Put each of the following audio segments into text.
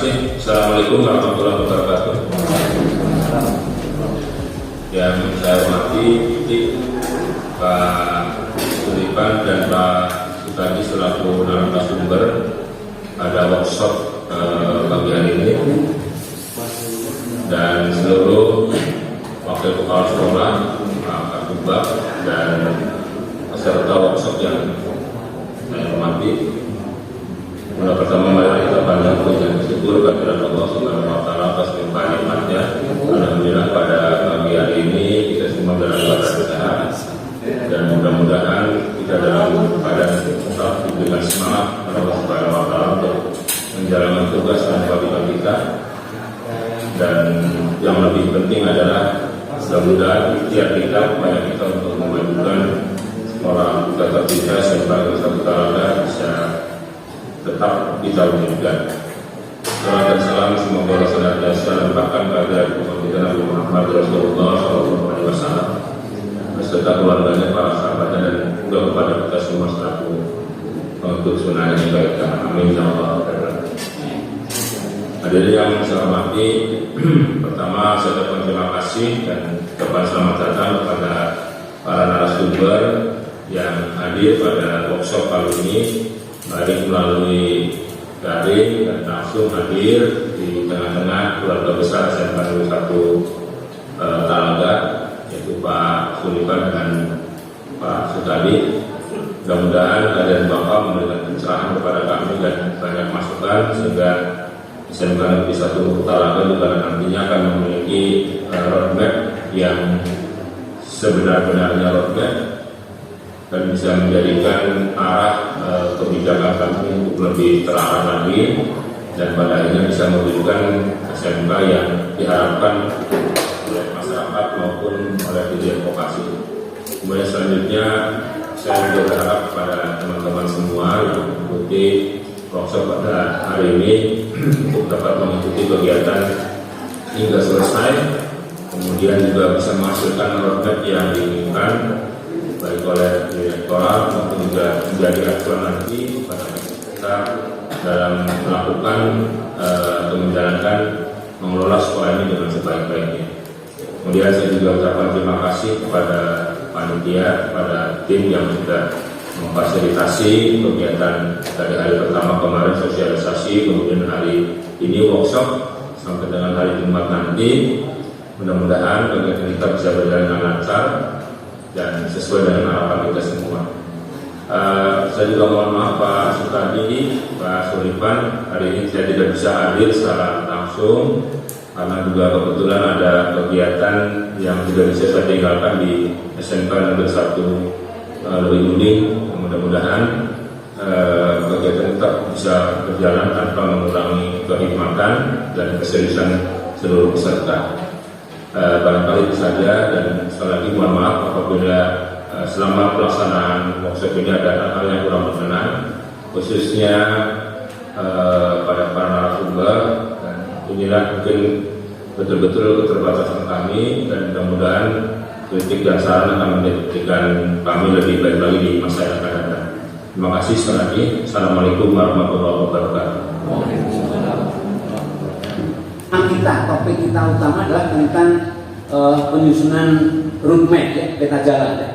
kasih. Assalamualaikum warahmatullahi wabarakatuh. Yang saya hormati Pak Sulipan dan Pak Sutadi selaku narasumber pada workshop pagi hari ini, dan seluruh wakil kepala sekolah, Pak Kubak, dan peserta workshop yang saya hormati. Pertama, mari kita panjang puji dan bersyukur kepada Allah Subhanahu wa Ta'ala atas limpahan nikmatnya. Alhamdulillah pada pagi hari ini kita semua dalam keadaan sehat, dan mudah-mudahan kita dalam keadaan tetap diberikan semangat oleh Allah Subhanahu wa Ta'ala untuk menjalankan tugas dan kewajiban kita. Dan yang lebih penting adalah mudah-mudahan ikhtiar kita, upaya kita untuk memajukan sekolah kita tercinta sebagai satu talaka bisa tetap kita wujudkan. Salam dan salam semoga senantiasa limpahkan kepada kita Nabi Muhammad Rasulullah SAW beserta keluarganya, para sahabatnya, dan juga kepada kita semua selaku untuk sunnah yang baik. Amin ya Allah. Hadirin yang saya hormati, pertama saya ucapkan terima kasih dan ucapan selamat datang kepada para narasumber yang hadir pada workshop kali ini, baik melalui daring dan langsung hadir di tengah-tengah keluarga besar SMK 1 Talaga, yaitu Pak Sulipan dan Pak Sutadi. Mudah-mudahan kalian Bapak memberikan pencerahan kepada kami dan banyak masukan sehingga SMK 1 Talaga juga nantinya akan memiliki roadmap yang sebenar-benarnya roadmap dan bisa menjadikan arah kebijakan kami untuk lebih terarah lagi, dan pada akhirnya bisa mewujudkan SMK yang diharapkan oleh masyarakat maupun oleh dunia vokasi. Kemudian selanjutnya saya juga berharap kepada teman-teman semua yang mengikuti workshop pada hari ini untuk dapat mengikuti kegiatan hingga selesai, kemudian juga bisa menghasilkan roadmap yang diinginkan baik oleh direktorat maupun juga menjadi acuan nanti pada kita dalam melakukan atau menjalankan mengelola sekolah ini dengan sebaik-baiknya. Kemudian saya juga ucapkan terima kasih kepada panitia, kepada tim yang sudah memfasilitasi kegiatan dari hari pertama kemarin sosialisasi, kemudian hari ini workshop sampai dengan hari Jumat nanti. Mudah-mudahan kegiatan kita bisa berjalan dengan lancar dan sesuai dengan harapan kita semua. Saya juga mohon maaf Pak Sutadi, Pak Sulipan, hari ini saya tidak bisa hadir secara langsung karena juga kebetulan ada kegiatan yang tidak bisa saya tinggalkan di SMK Negeri 1 Lebih Gunting. Mudah-mudahan kegiatan tetap bisa berjalan tanpa mengurangi kehikmatan dan keseriusan seluruh peserta. Barangkali itu saja, dan sekali lagi mohon maaf apabila selama pelaksanaan workshop ini ada hal-hal yang kurang berkenan, khususnya pada para narasumber, dan inilah mungkin betul-betul keterbatasan kami, dan mudah-mudahan kritik dan saran akan menjadikan kami lebih baik lagi di masa yang akan datang. Terima kasih sekali lagi. Assalamualaikum warahmatullahi wabarakatuh. Topik kita utama adalah tentang penyusunan roadmap, ya, peta jalan. Ya.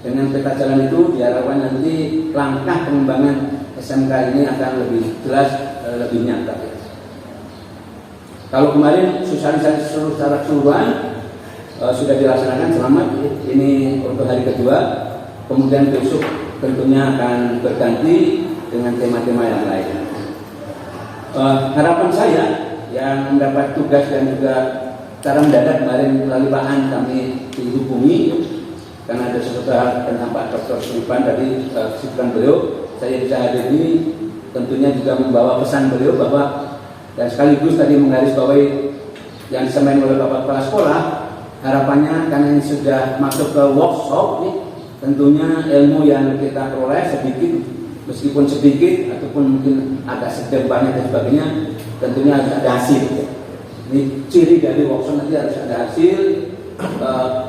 Dengan peta jalan itu diharapkan nanti langkah pengembangan SMK ini akan lebih jelas, lebih nyata. Ya. Kalau kemarin sosialisasi secara keseluruhan sudah dilaksanakan, selamat. Ini untuk hari kedua. Kemudian besok tentunya akan berganti dengan tema-tema yang lain. Harapan saya yang mendapat tugas dan juga secara mendadak kemarin melalui Pak An kami dihubungi karena ada sesuatu hal tentang Pak Dr. Sulipan tadi, kesibukan beliau, saya bisa hadir ini tentunya juga membawa pesan beliau bahwa, dan sekaligus tadi menggarisbawahi yang disampaikan oleh Bapak Kepala Sekolah, harapannya karena ini sudah masuk ke workshop nih, tentunya ilmu yang kita peroleh sedikit, meskipun sedikit ataupun mungkin agak sedikit banyak dan sebagainya, tentunya harus ada hasil. Ini ciri dari workshop, nanti harus ada hasil,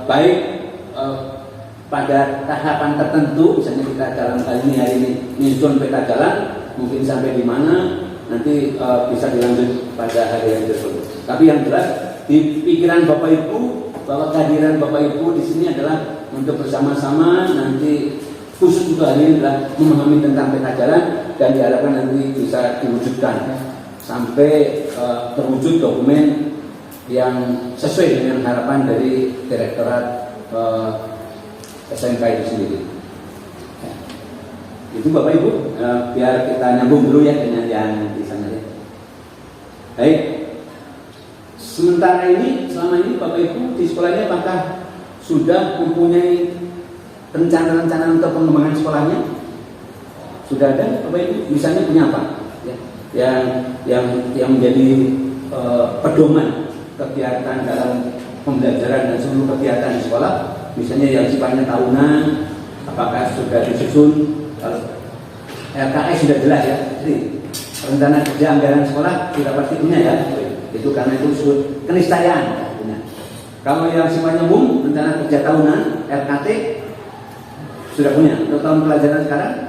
baik pada tahapan tertentu, misalnya kita dalam kali ini hari ini menyusun peta jalan, mungkin sampai di mana, nanti bisa dilanjut pada hari yang tersebut. Tapi yang jelas di pikiran Bapak Ibu bahwa kehadiran Bapak Ibu di sini adalah untuk bersama-sama nanti khusus untuk hari ini adalah memahami tentang peta jalan dan diharapkan nanti bisa diwujudkan sampai terwujud dokumen yang sesuai dengan harapan dari Direktorat SMK itu sendiri. Itu Bapak Ibu, biar kita nyambung dulu ya dengan yang di sana ya. Baik. Sementara ini, selama ini Bapak Ibu di sekolahnya apakah sudah mempunyai rencana-rencana untuk pengembangan sekolahnya? Sudah ada Bapak Ibu? Misalnya punya apa? Ya. Yang menjadi pedoman kegiatan dalam pembelajaran dan seluruh kegiatan di sekolah, misalnya yang sifatnya tahunan, apakah sudah disusun? RKS sudah jelas ya, jadi rencana kerja anggaran sekolah tidak pasti punya ya, itu karena itu disebut keniscayaan. Kalau yang sifatnya umum, rencana kerja tahunan RKT sudah punya. Untuk tahun pelajaran sekarang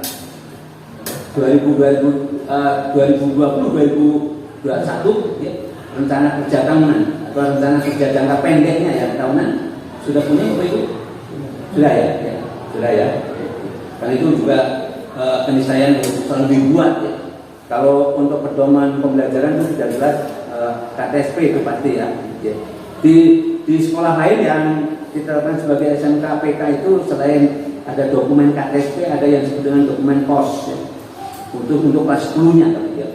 2020-2021 ya, rencana kerja tahunan atau rencana kerja jangka pendeknya ya tahunan sudah punya Bapak Ibu? Sudah ya, sudah ya. Karena itu juga keniscayaan yang selalu dibuat ya. Kalau untuk pedoman pembelajaran itu sudah jelas KTSP itu pasti ya. Di sekolah lain yang kita lakukan sebagai SMK PK itu selain ada dokumen KTSP, ada yang disebut dengan dokumen KOS ya. Untuk kelas 10-nya ya.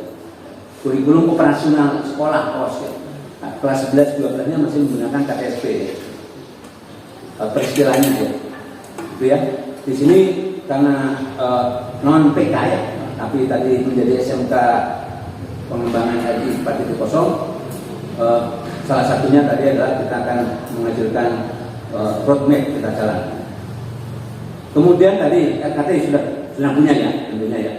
Kurikulum operasional sekolah KOS ya. Nah, kelas 11-12-nya masih menggunakan KTSP ya. Peristilahnya ya. Itu ya. Di sini karena non PK ya, tapi tadi menjadi SMK pengembangan RI 4.0, salah satunya tadi adalah kita akan menghasilkan roadmap kita jalan. Kemudian tadi RKT sudah punya ya, tentunya ya.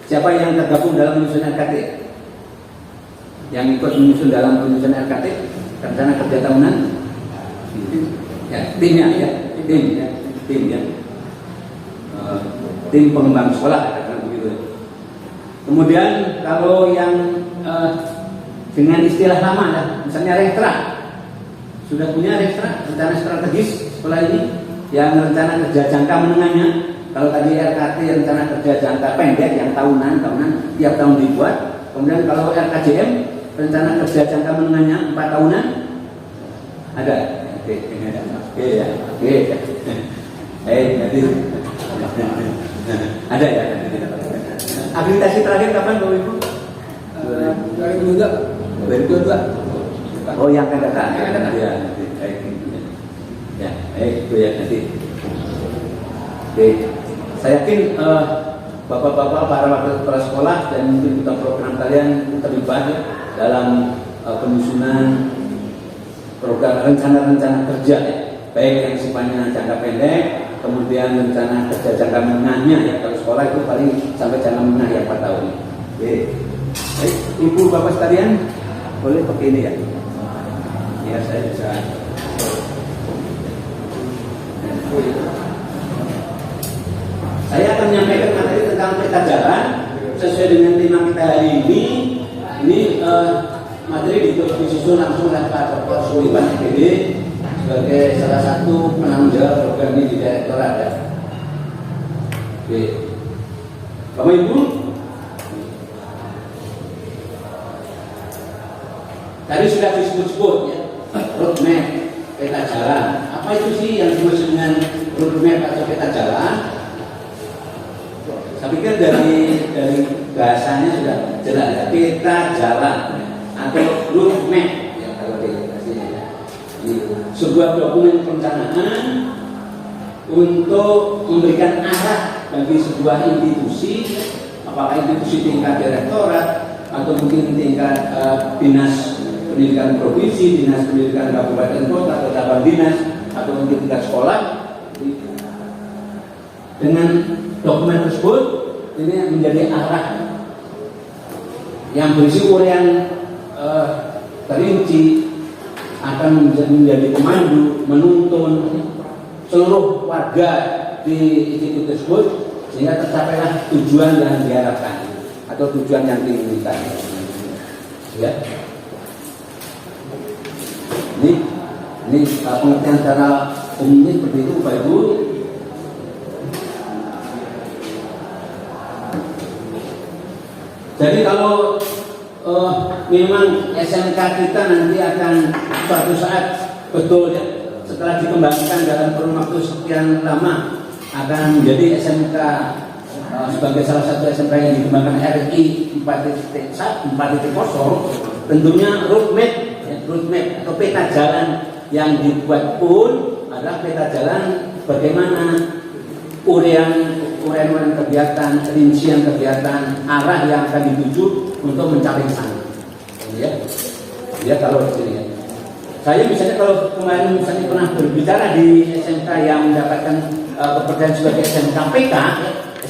Siapa yang tergabung dalam penyusun RKT? Yang ikut menyusun dalam penyusun RKT, rencana kerja tahunan? Ya, timnya ya, tim ya. Tim pengembang sekolah begitu. Kemudian kalau yang dengan istilah lama ya, misalnya Restra, sudah punya Restra, rencana strategis sekolah ini yang rencana kerja jangka menengahnya. Kalau tadi RKT rencana kerja jangka pendek yang tahunan tiap tahun dibuat. Kemudian kalau RKJM rencana kerja jangka menengahnya 4 tahunan ada. Oke ya. Jadi ada ya. Akreditasi terakhir kapan Bapak Ibu? 2022. Oh yang akan datang. Ya, itu ya nanti. Oke, saya yakin bapak-bapak para kepala sekolah dan mungkin kita program kalian terlibat ya, dalam penyusunan program rencana-rencana kerja ya, baik yang sifatnya jangka pendek, kemudian rencana kerja jangka menengahnya ya, kalau sekolah itu paling sampai jangka menengah ya 4 tahun. Oke, baik, ibu bapak sekalian boleh pakai ini ya. Ya saya bisa. Saya akan menyampaikan materi tentang peta jalan sesuai dengan tema kita hari ini. Ini materi disusun langsung oleh Pak Dr. Sulaiman SPD sebagai salah satu penanggung jawab program ini di Direktorat ya. Oke, Bapak Ibu, tadi sudah disebut-sebut ya, roadmap peta jalan. Apa itu sih yang dimaksud dengan roadmap atau peta jalan? Saya pikir dari bahasanya sudah jelas ya, peta jalan atau roadmap ya, kalau dikasihnya ya. Sebuah dokumen perencanaan untuk memberikan arah bagi sebuah institusi, apakah institusi tingkat direktorat atau mungkin tingkat dinas pendidikan provinsi, dinas pendidikan kabupaten kota atau cabang dinas atau mungkin tingkat sekolah. Dengan dokumen tersebut ini menjadi arah yang berisi uraian terinci, akan menjadi pemandu, menuntun seluruh warga di institut tersebut sehingga tercapailah tujuan yang diharapkan. atau tujuan yang diinginkan. Ya. Ini pengertian secara umumnya seperti itu, Pak Ibu. Jadi kalau memang SMK kita nanti akan suatu saat betul ya, setelah dikembangkan dalam kurun waktu sekian lama akan menjadi SMK sebagai salah satu SMK yang dikembangkan RI 4.0, tentunya roadmap atau peta jalan yang dibuat pun adalah peta jalan bagaimana uraian kegiatan, rincian kegiatan, arah yang akan dituju untuk mencapai sana. Ya kalau di sini ya. Saya misalnya kalau kemarin misalnya pernah berbicara di SMK yang mendapatkan kepercayaan sebagai SMK PK,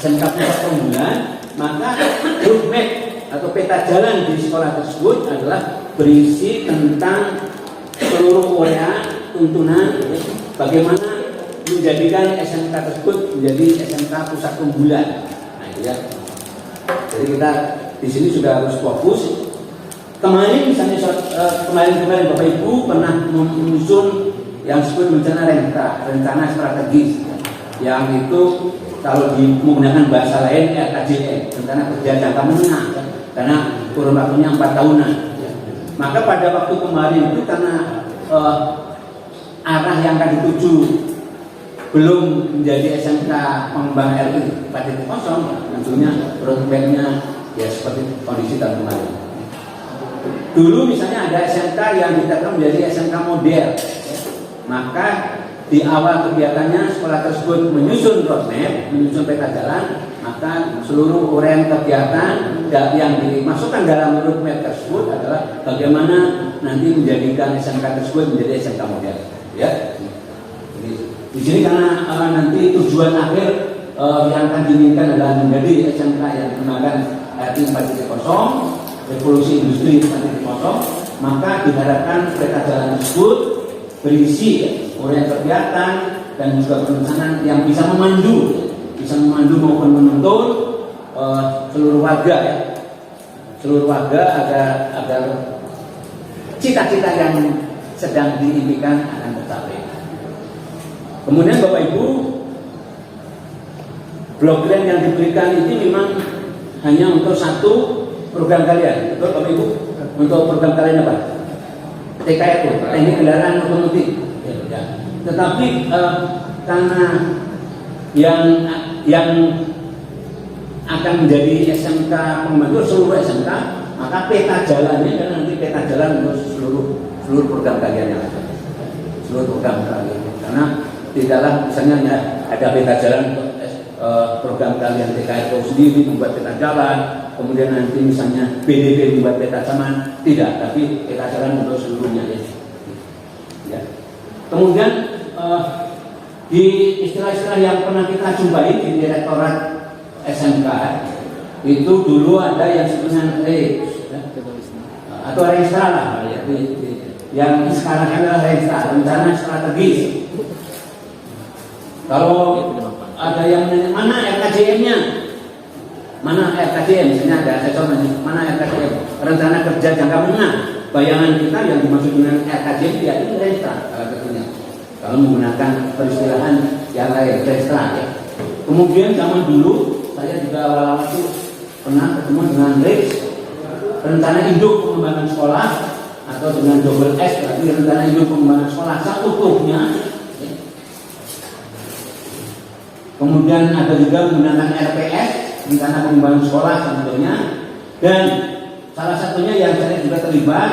SMK pusat unggulan, maka roadmap atau peta jalan di sekolah tersebut adalah berisi tentang seluruh uraian tuntunan bagaimana menjadikan SMK tersebut menjadi SMK pusat unggulan. Nah, ya. Jadi kita di sini sudah harus fokus. Kemarin misalnya kemarin Bapak Ibu pernah menyusun yang disebut rencana strategis, yang itu kalau menggunakan bahasa lain RKJM, rencana kerja jangka menengah, karena kurun waktunya 4 tahunan. Maka pada waktu kemarin itu karena arah yang akan dituju belum menjadi SMK pengembangan RI 4.0, tentunya roadmap-nya ya seperti kondisi tahun kemarin. Dulu misalnya ada SMK yang ditetapkan menjadi SMK model, maka di awal kegiatannya sekolah tersebut menyusun roadmap, menyusun peta jalan, maka seluruh uraian kegiatan yang dimasukkan dalam roadmap tersebut adalah bagaimana nanti menjadikan SMK tersebut menjadi SMK model. Ya, di sini karena nanti tujuan akhir yang akan diinginkan adalah menjadi SMK yang dikembangkan RI 4.0, revolusi industri 4.0, maka diharapkan peta jalan tersebut berisi uraian kegiatan dan juga perencanaan yang bisa memandu maupun menuntun seluruh warga ya, agar cita-cita yang sedang diimpikan akan tercapai. Kemudian Bapak Ibu, blok grant yang diberikan ini memang hanya untuk satu program kalian, betul Bapak Ibu? Untuk program kalian apa? TKR, teknik kendaraan otomotif. Ya. Tetapi karena yang akan menjadi SMK pembantu seluruh SMK, maka peta jalannya dan nanti peta jalan untuk seluruh program kalian yang ada, seluruh program kalian. Karena tidaklah misalnya ya, ada peta jalan untuk program kalian TKR itu sendiri membuat peta jalan, kemudian nanti misalnya BDP membuat peta jalan, tidak, tapi peta jalan untuk seluruhnya ya. Kemudian di istilah-istilah yang pernah kita jumpai di Direktorat SMK itu dulu ada yang sebutnya atau Renstra lah ya, yang sekarang adalah Renstra, rencana strategis. Kalau ada yang menanya mana RKJM-nya, mana RKJM, misalnya ada asesor mana RKJM, rencana kerja jangka menengah. Bayangan kita yang dimaksud dengan RKJM ya itu Renstra salah satunya. Kalau menggunakan peristilahan yang lain Renstra ya. Kemudian zaman dulu saya juga awal-awal itu pernah ketemu dengan RIX, rencana induk pengembangan sekolah, atau dengan double S berarti rencana induk pengembangan sekolah satu tubuhnya. Kemudian ada juga menggunakan RPS, rencana pengembangan sekolah sebetulnya. Dan salah satunya yang saya juga terlibat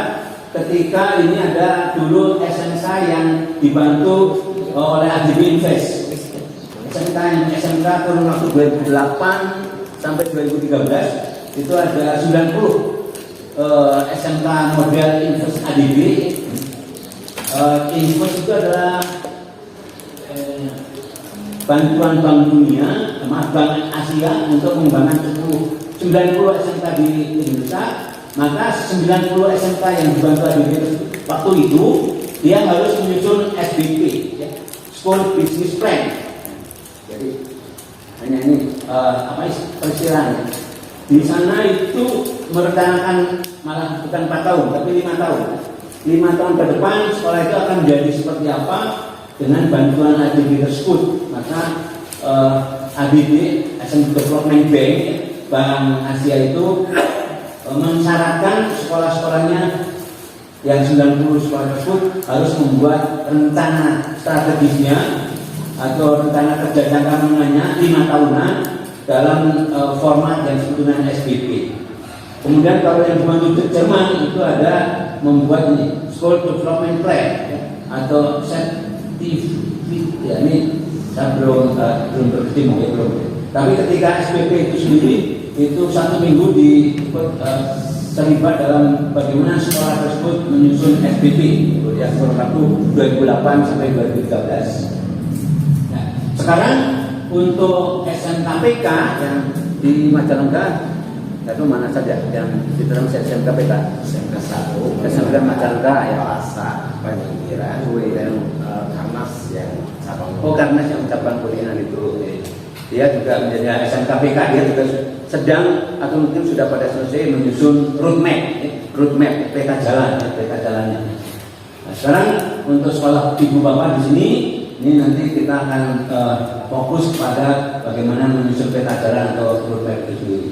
ketika ini ada dulu SMK yang dibantu oleh ADB Invest. SMK kurun waktu 2008 sampai 2013 itu ada 90 SMK model Invest ADB. Invest itu adalah bantuan Bank Dunia, Bank Asia untuk mengembangkan 90 SMK di Indonesia. Maka 90 SMK yang dibantu ADB waktu itu dia harus menyusun SBP, ya, School Business Plan. Jadi hanya ini apa istilahnya? Di sana itu merencanakan malah bukan 4 tahun, tapi 5 tahun. 5 tahun ke depan sekolah itu akan menjadi seperti apa dengan bantuan ADB tersebut. Maka ADB, Asian Development Bank, Bank Asia itu mensyaratkan sekolah-sekolahnya yang 90 sekolah tersebut harus membuat rencana strategisnya atau rencana kerja jangka menengahnya 5 tahunan dalam format yang disebut dengan SBP. Kemudian kalau yang dibantu Jerman itu ada membuat ini School Development Plan atau sertifikat. Ya, ini saya belum berkecimpung ya, belum. Tapi ketika SBP itu sendiri itu 1 minggu terlibat dalam bagaimana sekolah tersebut menyusun SBP yang kurun waktu 2008 sampai 2013. Nah, sekarang untuk SMKPK yang di Majalengka itu mana saja yang di dalam SMKPK? SMK 1, SMK Majalengka ya, Pasar, Panyingkiran, dan Karnas yang cabang. Oh, Karnas yang cabang Kuningan itu. Dia juga menjadi SMKPK, dia juga sedang atau mungkin sudah pada selesai menyusun roadmap peta jalannya. Nah, sekarang untuk sekolah ibu bapak di sini, ini nanti kita akan fokus pada bagaimana menyusun peta jalan atau roadmap itu sendiri.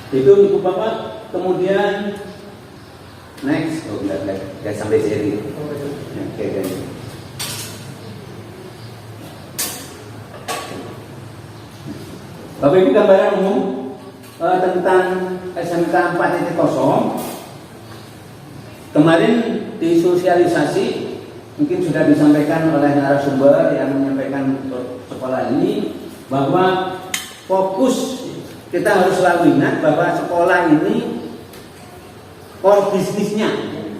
Itu ibu bapak. Kemudian next, enggak sampai seri. Oke. Bapak Ibu, gambaran umum tentang SMK 4.0 kemarin disosialisasi, mungkin sudah disampaikan oleh narasumber yang menyampaikan sekolah ini, bahwa fokus kita harus selalu ingat bahwa sekolah ini core bisnisnya,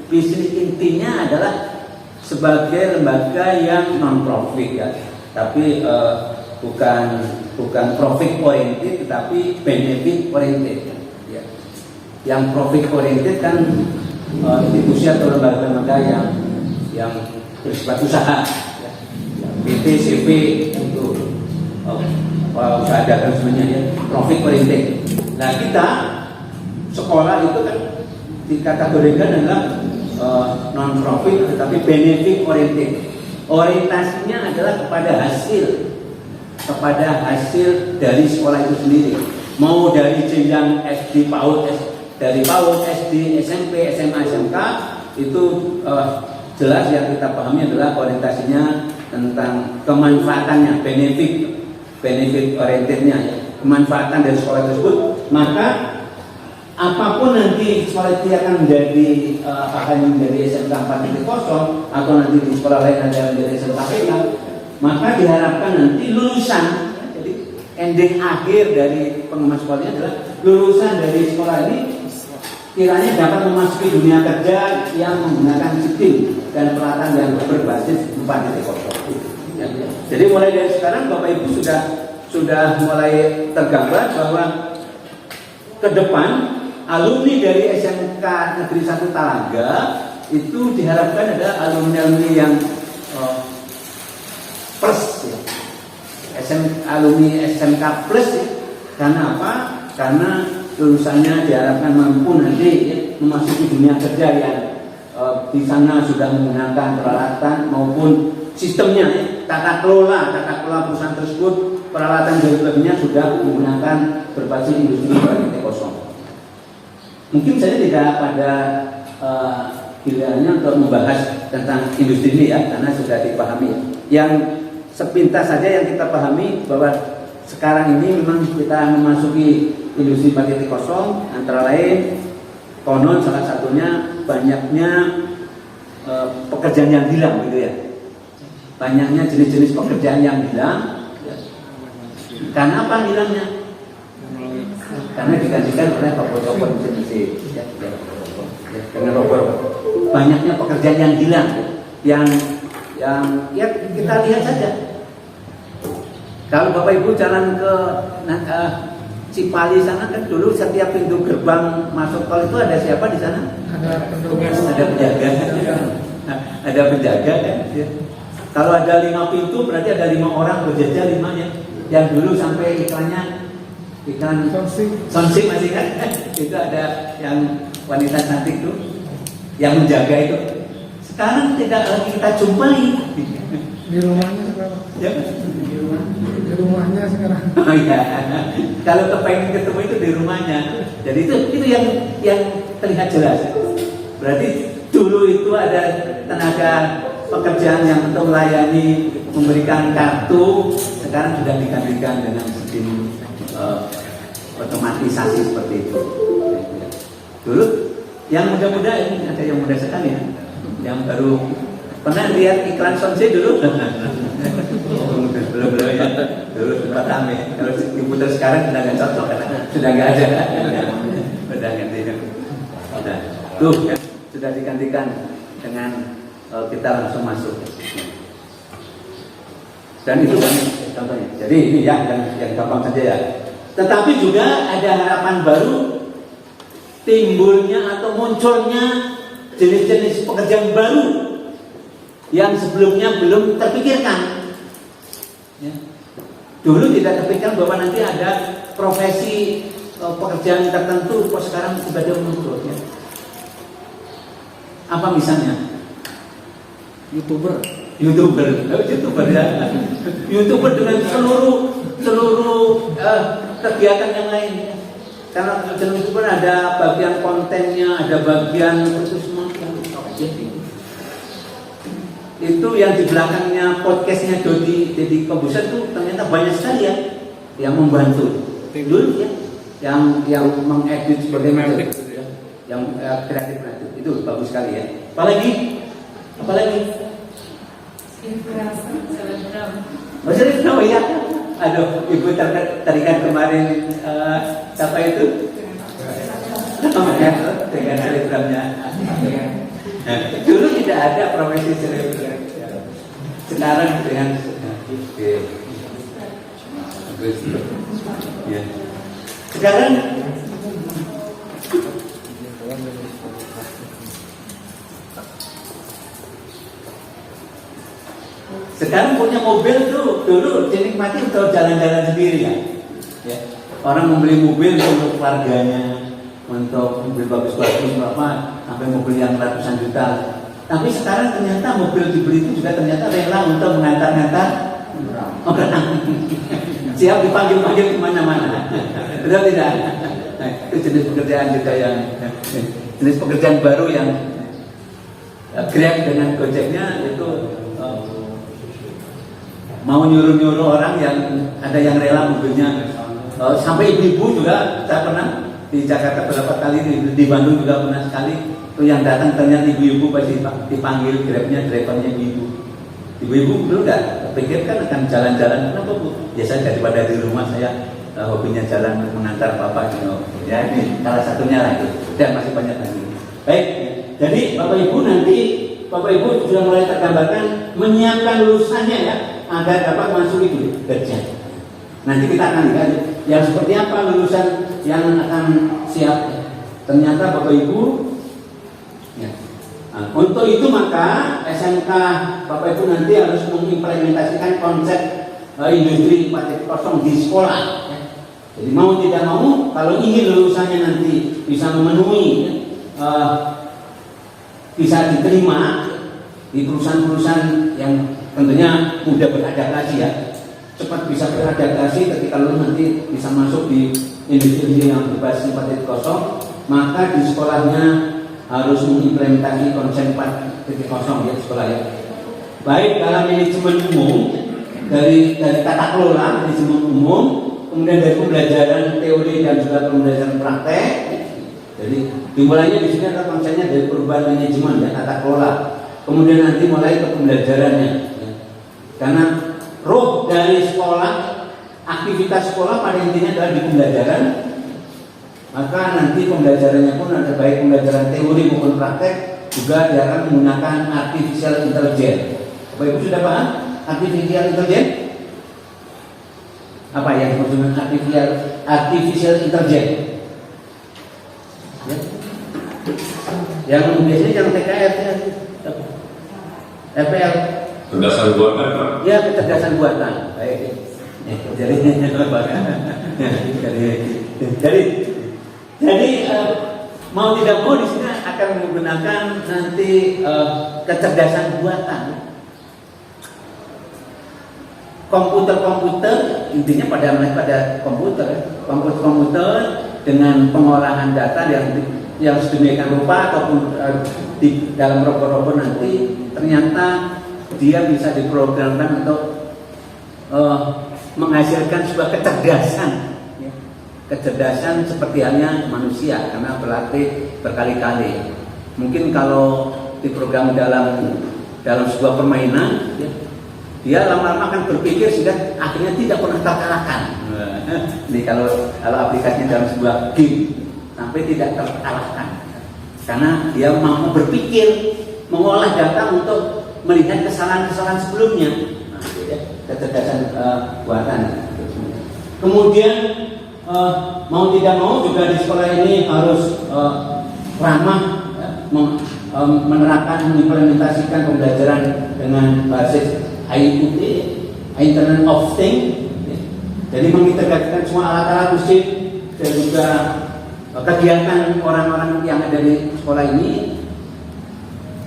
bisnis intinya adalah sebagai lembaga yang non profit ya, tapi bukan profit oriented tetapi benefit oriented ya. Yang profit oriented kan institusi atau lembaga yang bersifat usaha ya. PT, CV itu usaha dagang semuanya ya, profit oriented. Nah, kita sekolah itu kan dikategorikan adalah non profit tetapi benefit oriented. Orientasinya adalah kepada hasil dari sekolah itu sendiri, mau dari jenjang SD PAUD, dari PAUD, SD, SMP, SMA, SMK, itu jelas yang kita pahami adalah orientasinya tentang kemanfaatannya, benefit orientednya ya, kemanfaatan dari sekolah tersebut. Maka apapun nanti sekolah itu akan menjadi akan menjadi SMK 4.0 atau nanti di sekolah lain ada menjadi SMKPK, maka diharapkan nanti lulusan, jadi ending akhir dari pengemas sekolahnya adalah lulusan dari sekolah ini kiranya dapat memasuki dunia kerja yang menggunakan sistem dan peralatan yang berbasis 4.0. Jadi mulai dari sekarang Bapak Ibu sudah mulai tergambar bahwa ke depan alumni dari SMK Negeri 1 Talaga itu diharapkan ada alumni yang plus ya. Alumni SMK plus ya. Karena apa? Karena lulusannya diharapkan mampu nanti ya, memasuki dunia kerja yang di sana sudah menggunakan peralatan maupun sistemnya ya. Tata kelola perusahaan tersebut, peralatan dan sebagainya sudah menggunakan berbasis industri 4.0. Mungkin saya tidak pada gilirannya untuk membahas tentang industri ini ya, karena sudah dipahami. Yang sepintas saja yang kita pahami bahwa sekarang ini memang kita memasuki industri 4.0, antara lain konon salah satunya banyaknya pekerjaan yang hilang gitu ya. Banyaknya jenis-jenis pekerjaan yang hilang. Karena apa hilangnya? Karena digantikan oleh robot-robot mesin ya, dengan robot. Banyaknya pekerjaan yang hilang yang ya kita lihat saja. Kalau Bapak Ibu jalan ke Cipali sana kan dulu setiap pintu gerbang masuk tol itu ada siapa di sana? Ada penjaga. Ada penjaga kan? Ya. Kalau ada 5 pintu berarti ada 5 orang berjaga 5 ya. Yang dulu sampai iklannya iklan Sonsik masih kan? Itu ada yang wanita cantik tuh yang menjaga itu. Sekarang tidak lagi kita jumpai Di rumahnya sekarang. ya. Di rumahnya sekarang. Oh iya, kalau kepengen ketemu itu di rumahnya. Jadi itu yang terlihat jelas. Berarti dulu itu ada tenaga pekerjaan yang untuk melayani, memberikan kartu, sekarang sudah digantikan dengan sistem otomatisasi seperti itu. Dulu yang muda-muda ini ada yang muda sekali ya, yang baru pernah lihat iklan Sonse dulu? belum ya. Dulu sempat rame. Kalau diputar sekarang sudah nggak cocok karena sudah nggak ada. Sudah ganti. Sudah. Tuh ya, sudah digantikan dengan kita langsung masuk. Dan itu kan contohnya. Jadi ini ya yang gampang saja ya. Tetapi juga ada harapan baru timbulnya atau munculnya jenis-jenis pekerjaan baru yang sebelumnya belum terpikirkan. Ya. Dulu tidak terpikirkan bahwa nanti ada profesi pekerjaan tertentu, kok sekarang tiba-tiba muncul. Ya. Apa misalnya? YouTuber ya. YouTuber dengan seluruh kegiatan yang lain. Karena YouTuber ada bagian kontennya, ada bagian itu semua itu yang di belakangnya podcastnya Deddy Kobuser itu ternyata banyak sekali ya yang membantu dulu ya, yang mengedit seperti itu ya, yang kreatif itu bagus sekali ya. Apalagi selebgram ya. Aduh, ibu tarikan kemarin siapa itu? Dengan selebgramnya. Dulu tidak ada profesi selebgram. Sekarang dengan ya. Sekarang punya mobil tuh dulu dinikmati untuk jalan-jalan sendiri ya. Orang membeli mobil untuk keluarganya, untuk mobil bagus-bagus berapa sampai mobil yang ratusan juta. Tapi sekarang ternyata mobil dibeli itu juga ternyata rela untuk mengantar-ngantar orang. Siap dipanggil-panggil kemana-mana. Betul tidak? Nah, itu jenis pekerjaan juga yang jenis pekerjaan baru yang Grab dengan Gojeknya itu mau nyuruh-nyuruh orang yang ada yang rela mobilnya. Sampai ibu-ibu juga saya pernah di Jakarta beberapa kali, di Bandung juga pernah sekali. Itu yang datang ternyata ibu-ibu pasti dipanggil Grabnya, drivernya ibu. Ibu-ibu dulu nggak pikirkan akan jalan-jalan. Kenapa Bu? Ya saya daripada di rumah saya hobinya jalan mengantar bapak gitu. Ya ini salah satunya lah itu. Dan masih banyak lagi. Baik, jadi Bapak Ibu nanti Bapak Ibu sudah mulai tergambarkan menyiapkan lulusannya ya agar dapat masuk itu kerja. Nanti kita akan lihat yang seperti apa lulusan yang akan siap. Ternyata Bapak Ibu ya. Nah, untuk itu maka SMK Bapak Ibu nanti harus mengimplementasikan konsep industri 4.0 di sekolah. Ya. Jadi mau tidak mau kalau ingin lulusannya nanti bisa memenuhi bisa diterima di perusahaan-perusahaan yang tentunya mudah beradaptasi ya, cepat bisa beradaptasi ketika lulus nanti bisa masuk di industri yang berbasis 4.0, maka di sekolahnya harus mengimplementasi konsep 4.0 ya sekolah ya. Baik dalam manajemen umum dari tata kelola manajemen umum, kemudian dari pembelajaran teori dan juga pembelajaran praktek. Jadi dimulainya di sini ada konsepnya dari perubahan manajemen dan tata kelola. Kemudian nanti mulai ke pembelajarannya. Ya. Karena roh dari sekolah, aktivitas sekolah pada intinya adalah di pembelajaran. Maka nanti pembelajarannya pun ada baik pembelajaran teori maupun praktek juga dia akan menggunakan artificial intelligence. Bapak Ibu sudah paham artificial intelligence? Apa yang dimaksud dengan artificial intelligence? Ya. Yang biasanya yang TKF ya, FPL. Kecerdasan buatan Pak. Ya kecerdasan buatan. Baik. Jadi mau tidak mau di sini akan menggunakan nanti kecerdasan buatan. Komputer intinya pada komputer dengan pengolahan data yang sedemikian rupa ataupun di dalam robot-robot nanti ternyata dia bisa diprogramkan untuk menghasilkan sebuah kecerdasan seperti halnya manusia karena berlatih berkali-kali. Mungkin kalau diprogram dalam sebuah permainan, dia lama-lama akan berpikir sehingga akhirnya tidak pernah terkalahkan. Jadi kalau aplikasinya dalam sebuah game sampai tidak terkalahkan karena dia mampu berpikir, mengolah data untuk melihat kesalahan-kesalahan sebelumnya. Kecerdasan buatan. Kemudian mau tidak mau juga di sekolah ini harus ramah menerapkan mengimplementasikan pembelajaran dengan basis IoT, Internet of Things. Jadi mengintegrasikan semua alat-alat musik dan juga kegiatan orang-orang yang ada di sekolah ini,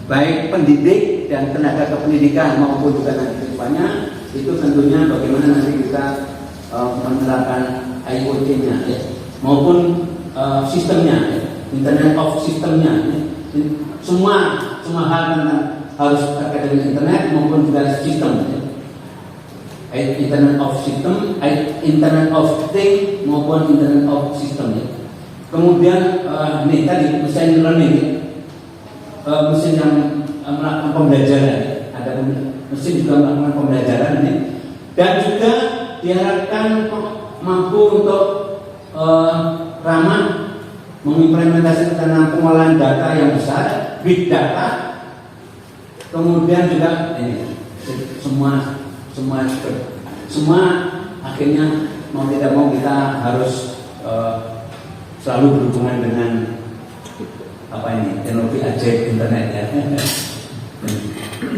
baik pendidik dan tenaga kependidikan maupun juga nanti kedepannya itu tentunya bagaimana nanti kita menerapkan IoT-nya maupun sistemnya, Internet of System-nya, semua hal tentang harus terkait dengan internet maupun juga sistem, Internet of System, Internet of Things maupun Internet of System. Kemudian ini tadi machine learning, mesin yang melakukan pembelajaran, ada mesin juga melakukan pembelajaran ini, dan juga diharapkan mampu untuk ramah mengimplementasikan tentang pengolahan data yang besar, big data. Kemudian juga ini semua akhirnya mau tidak mau kita harus selalu berhubungan dengan teknologi ajaib internet ya.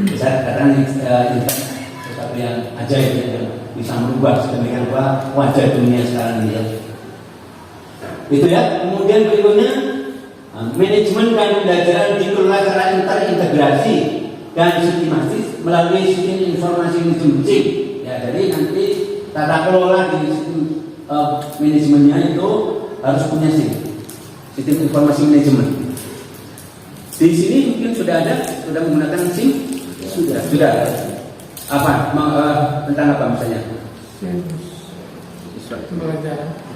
Bisa katakan internet sesuatu yang ajaib yang bisa merubah sedemikian rupa wajah dunia sekarang ini ya. Itu ya. Kemudian berikutnya manajemen dan pembelajaran dikelola secara terintegrasi dan sistematis melalui sistem informasi manajemen. Ya, jadi nanti tata kelola di sistem manajemennya itu harus punya sistem informasi manajemen. Di sini mungkin sudah menggunakan SIM? Sudah. Apa? Tentang apa misalnya?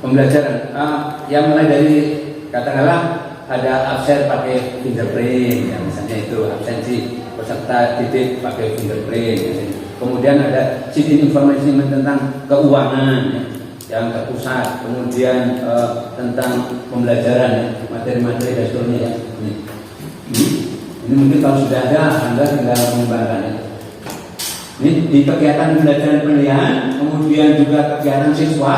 Pembelajaran. Yang mulai dari katakanlah ada absen pakai fingerprint, ya, misalnya itu absensi peserta didik pakai fingerprint. Ya. Kemudian ada sistem informasi tentang keuangan ya, yang terpusat. Kemudian tentang pembelajaran ya, materi-materi dan seterusnya ya. Ini mungkin kalau sudah ada, Anda tinggal mengembangkan ya. Ini di kegiatan pembelajaran pilihan, kemudian juga kegiatan siswa.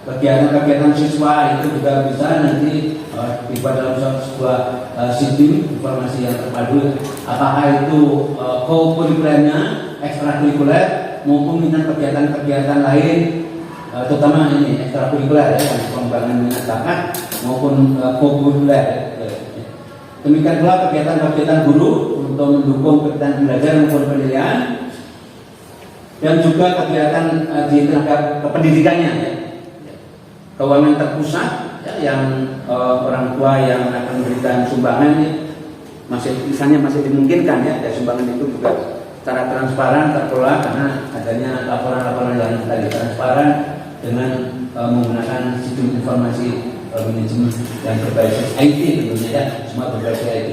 Kegiatan siswa itu juga bisa nanti dibuat dalam sebuah sistem informasi yang terpadu. Apakah itu co-kurikulernya, ekstrakurikuler, maupun dengan kegiatan-kegiatan lain, terutama ini ekstrakurikuler ya, pengembangan minat bakat maupun co-kurikuler. Demikian pula kegiatan-kegiatan guru untuk mendukung kegiatan belajar maupun pendidikan, dan juga kegiatan di tenaga kependidikannya ya. Keuangan terpusat ya, yang orang tua yang akan memberikan sumbangan ya, masih dimungkinkan ya, sumbangan itu juga secara transparan terkelola karena adanya laporan-laporan yang tadi transparan dengan menggunakan sistem informasi manajemen yang berbasis IT tentunya ya, semua berbasis IT.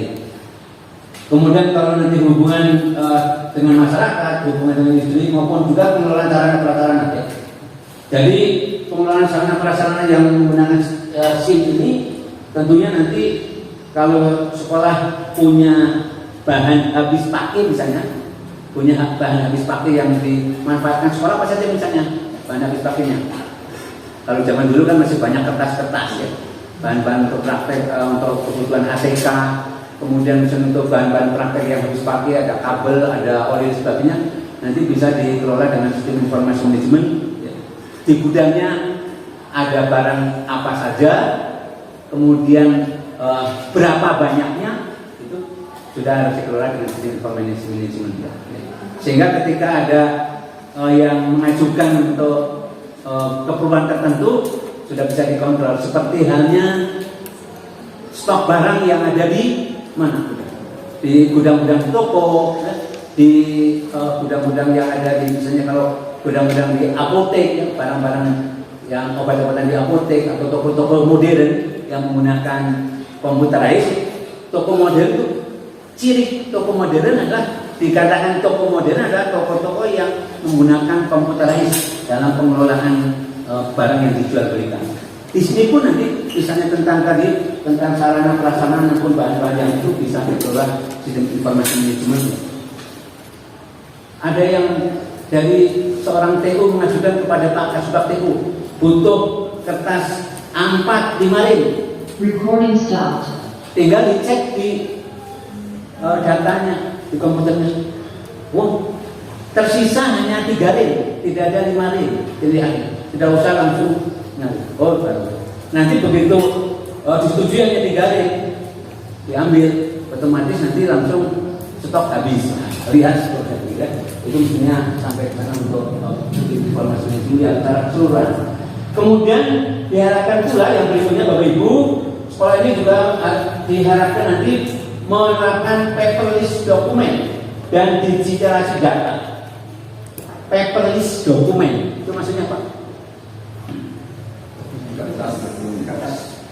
Kemudian kalau nanti hubungan dengan masyarakat, hubungan dengan industri maupun juga pengelolaan sarana prasarana ya. Jadi pengelolaan sarana prasarana yang menggunakan SIM ini tentunya nanti kalau sekolah punya bahan habis pakai misalnya, punya bahan habis pakai yang dimanfaatkan sekolah apa saja misalnya bahan habis pakainya. Kalau zaman dulu kan masih banyak kertas-kertas ya, bahan-bahan untuk praktek untuk kebutuhan ATK, kemudian misalnya untuk bahan-bahan praktek yang habis pakai ada kabel, ada oli dan sebagainya. nanti bisa dikelola dengan sistem informasi manajemen. Ya. Di gudangnya ada barang apa saja, kemudian berapa banyaknya, itu sudah harus dikelola dengan sistem informasi manajemen. Ya. Sehingga ketika ada yang mengajukan untuk keperluan tertentu sudah bisa dikontrol, seperti halnya stok barang yang ada di mana? Di gudang-gudang toko, di gudang-gudang yang ada di, misalnya kalau gudang-gudang di apotek, ya, barang-barang yang obat-obatan di apotek atau toko-toko modern yang menggunakan komputerized. Toko modern itu, ciri toko modern adalah, dikatakan toko modern adalah toko-toko yang menggunakan komputerized dalam pengelolaan barang yang dijual belikan. Di sini pun nanti misalnya tentang sarana prasarana maupun bahan-bahan yang itu bisa dikelola sistem informasi manajemen. Ada yang dari seorang TU mengajukan kepada Pak Kasubag TU butuh kertas A4 5 rim. Recording stopped. Tinggal dicek di datanya di komputernya. Wah, tersisa hanya 3 rim, tidak ada 5 rim pilihannya. Tidak usah langsung. Nanti begitu disetujui hanya 3 rim diambil, otomatis nanti langsung stok habis. Lihat stok habis ya. Itu mestinya sampai ke sana untuk informasi itu di antara keseluruhan. Kemudian diharapkan pula yang berikutnya Bapak Ibu, sekolah ini juga diharapkan nanti menerapkan paperless dokumen dan digitalisasi data. Paperless dokumen itu maksudnya apa?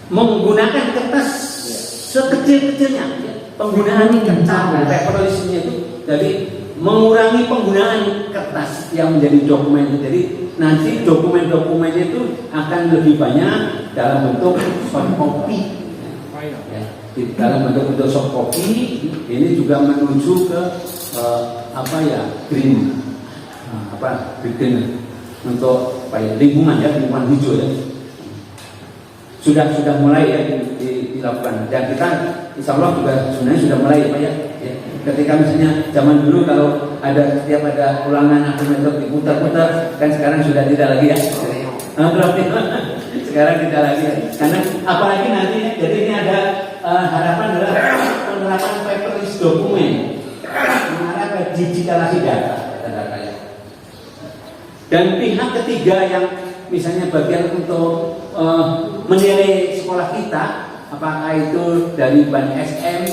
Menggunakan kertas sekecil-kecilnya, penggunaan kertas paperlessnya itu, jadi mengurangi penggunaan kertas yang menjadi dokumen. Jadi nanti dokumen-dokumen itu akan lebih banyak dalam bentuk soft copy. Ya, dalam bentuk soft copy ini juga menuju ke green, green untuk lingkungan ya, lingkungan hijau ya. Sudah mulai ya dilakukan, dan kita insya Allah juga sebenarnya sudah mulai Pak ya. Ketika misalnya zaman dulu kalau setiap ada ulangan aktivitas diputar-putar, kan sekarang sudah tidak lagi ya. Sekarang tidak lagi ya. Karena apalagi nanti, jadi ini ada harapan adalah penerapan paperless dokumen, mengarah ke digitalisasi data. Dan pihak ketiga yang misalnya bagian untuk menilai sekolah kita, apakah itu dari ban SM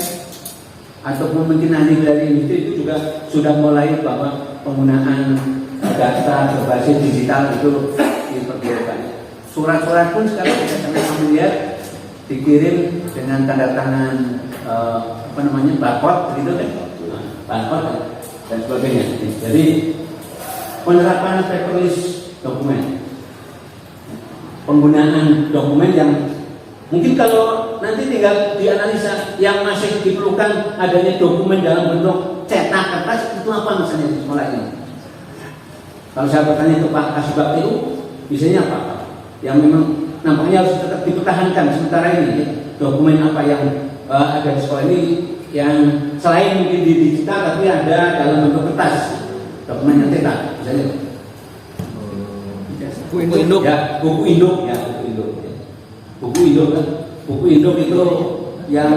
ataupun mungkin nanti dari industri, itu juga sudah mulai bahwa penggunaan data berbasis digital itu diperbolehkan. Surat-surat pun sekarang kita sangat familiar, dikirim dengan tanda tangan barcode gitu kan, barcode dan sebagainya. Jadi penerapan paperless dokumen, penggunaan dokumen yang mungkin kalau nanti tinggal dianalisa yang masih diperlukan adanya dokumen dalam bentuk cetak kertas, itu apa misalnya di sekolah ini? Kalau saya bertanya ke Pak Kasubag itu, misalnya apa? Yang memang nampaknya harus tetap dipertahankan sementara ini ya. Dokumen apa yang ada di sekolah ini yang selain mungkin di digital tapi ada dalam bentuk kertas, dokumen yang cetak misalnya. Buku induk ya, buku induk ya, buku induk itu yang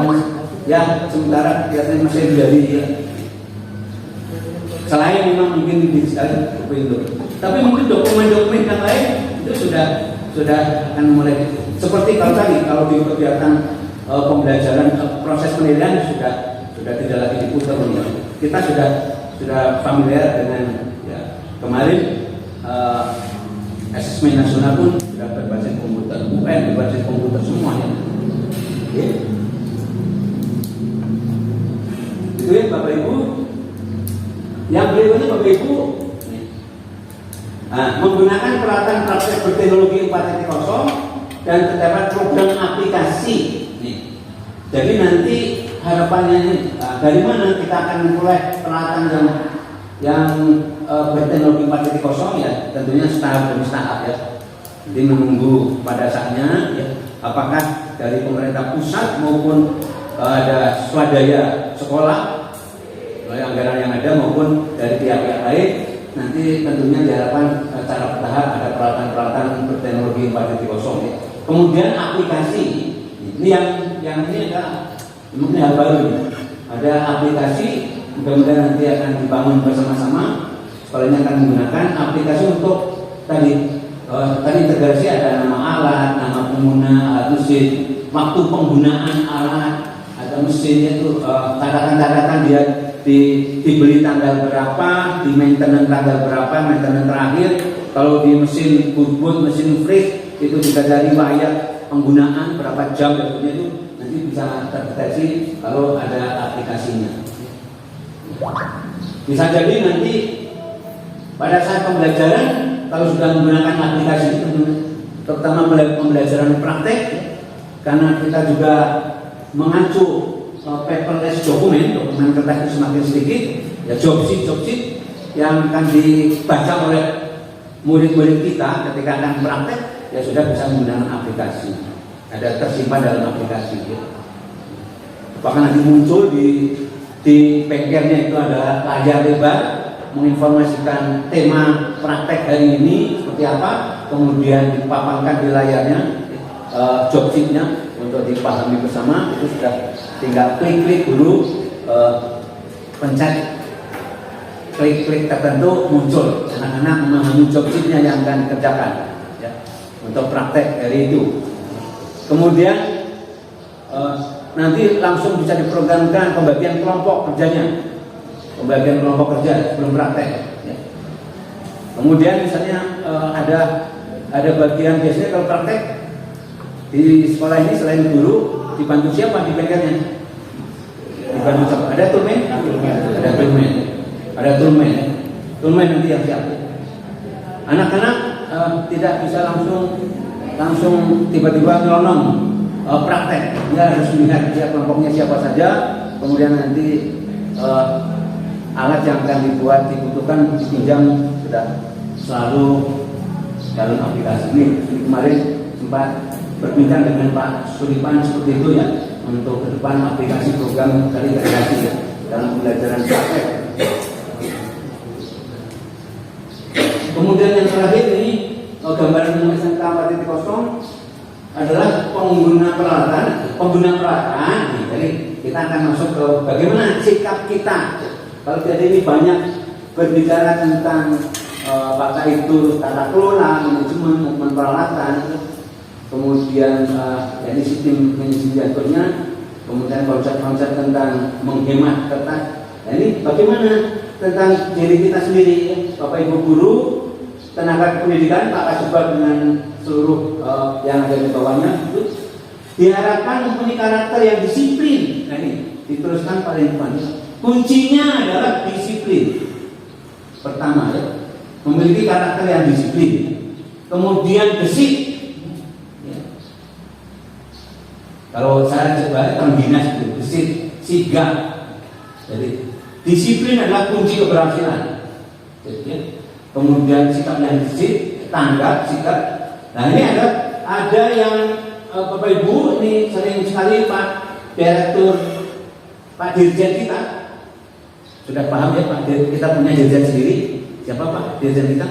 ya sementara kelihatannya masih menjadi ya. Selain memang mungkin di digital buku induk, tapi mungkin dokumen-dokumen yang lain itu sudah akan mulai seperti kalau tadi, kalau di kegiatan pembelajaran proses penilaian sudah tidak lagi diputar ya. Kita sudah familiar dengan ya, kemarin asesmen nasional pun sudah berbasis komputer, UN berbasis komputer semuanya. Okay. Itu ya Bapak Ibu. Yang berikutnya Bapak Ibu, menggunakan peralatan praktek berteknologi 4.0 dan terdapat program aplikasi. Jadi nanti harapannya ini dari mana kita akan memperoleh peralatan yang berteknologi 4.0 ya, tentunya setahap demi setahap ya. Jadi menunggu pada saatnya ya, apakah dari pemerintah pusat maupun ada swadaya sekolah melalui anggaran yang ada maupun dari pihak-pihak lain nanti tentunya diharapkan secara bertahap ada peralatan-peralatan berteknologi 4.0 ya. Kemudian aplikasi ini yang ini adalah mungkin hal baru ya. Ada aplikasi mudah-mudahan nanti akan dibangun bersama-sama. Sekolahnya akan menggunakan aplikasi untuk tadi integrasi ada nama alat, nama pengguna alat mesin, waktu penggunaan alat atau mesinnya itu catatan-catatan dia dibeli tanggal berapa, di maintenance tanggal berapa, maintenance terakhir. Kalau di mesin boot, mesin freeze itu juga dari riwayat penggunaan berapa jam itu nanti bisa terdeteksi kalau ada aplikasinya. Bisa jadi nanti pada saat pembelajaran kalau sudah menggunakan aplikasi itu, terutama pembelajaran praktek, karena kita juga mengacu paperless dokumen kertas itu semakin sedikit, ya job sheet yang akan dibaca oleh murid-murid kita ketika akan praktek, ya sudah bisa menggunakan aplikasi, ada tersimpan dalam aplikasi. Ya. Bahkan nanti muncul di bengkelnya itu ada layar lebar menginformasikan tema praktek hari ini seperti apa, kemudian dipaparkan di layarnya job sheet-nya untuk dipahami bersama. Itu sudah tinggal klik dulu, pencet klik tertentu muncul anak-anak memahami job sheet-nya yang akan dikerjakan ya, untuk praktek hari itu. Kemudian nanti langsung bisa diprogramkan pembagian kelompok kerjanya, pembagian kelompok kerja sebelum praktek ya. Kemudian misalnya ada bagian biasanya kalau praktek di sekolah ini selain guru dibantu siapa di bengkelnya? Dibantu siapa? Ada toolman? Ada toolman nanti yang siap. Anak-anak tidak bisa langsung tiba-tiba nyelonong praktek. Dia harus melihat dia kelompoknya siapa saja. Kemudian nanti alat yang akan dibutuhkan dipinjam sudah selalu dalam aplikasi ini. Kemarin sempat berbincang dengan Pak Sulipan seperti itu ya, untuk ke depan aplikasi program terintegrasi ya, dalam pembelajaran praktek. Kemudian yang terakhir ini gambaran SMK 4.0 adalah pengguna peralatan. Jadi kita akan masuk ke bagaimana sikap kita. Kalau jadi ini banyak berbicara tentang apakah itu tata kelola, manajemen peralatan, kemudian jadi sistem manajemennya, kemudian konsep-konsep tentang menghemat kertas. Nah, ini bagaimana tentang diri kita sendiri, Bapak Ibu guru, tenaga pendidikan, Pak Kasubag dengan seluruh yang ada di bawahnya itu diharapkan mempunyai karakter yang disiplin. Nah ini diteruskan paling depan. Kuncinya adalah disiplin. Pertama ya, memiliki karakter yang disiplin. Kemudian gesit. Ya. Kalau saya coba dinas itu gesit, sigap. Jadi disiplin adalah kunci keberhasilan. Jadi, ya. Kemudian sikap yang gesit, tanggap, sikap. Nah ini ada yang Bapak Ibu ini sering sekali Pak Direktur, Pak Dirjen kita sudah paham ya Pak, kita punya dirjen sendiri. Siapa Pak dirjen kita?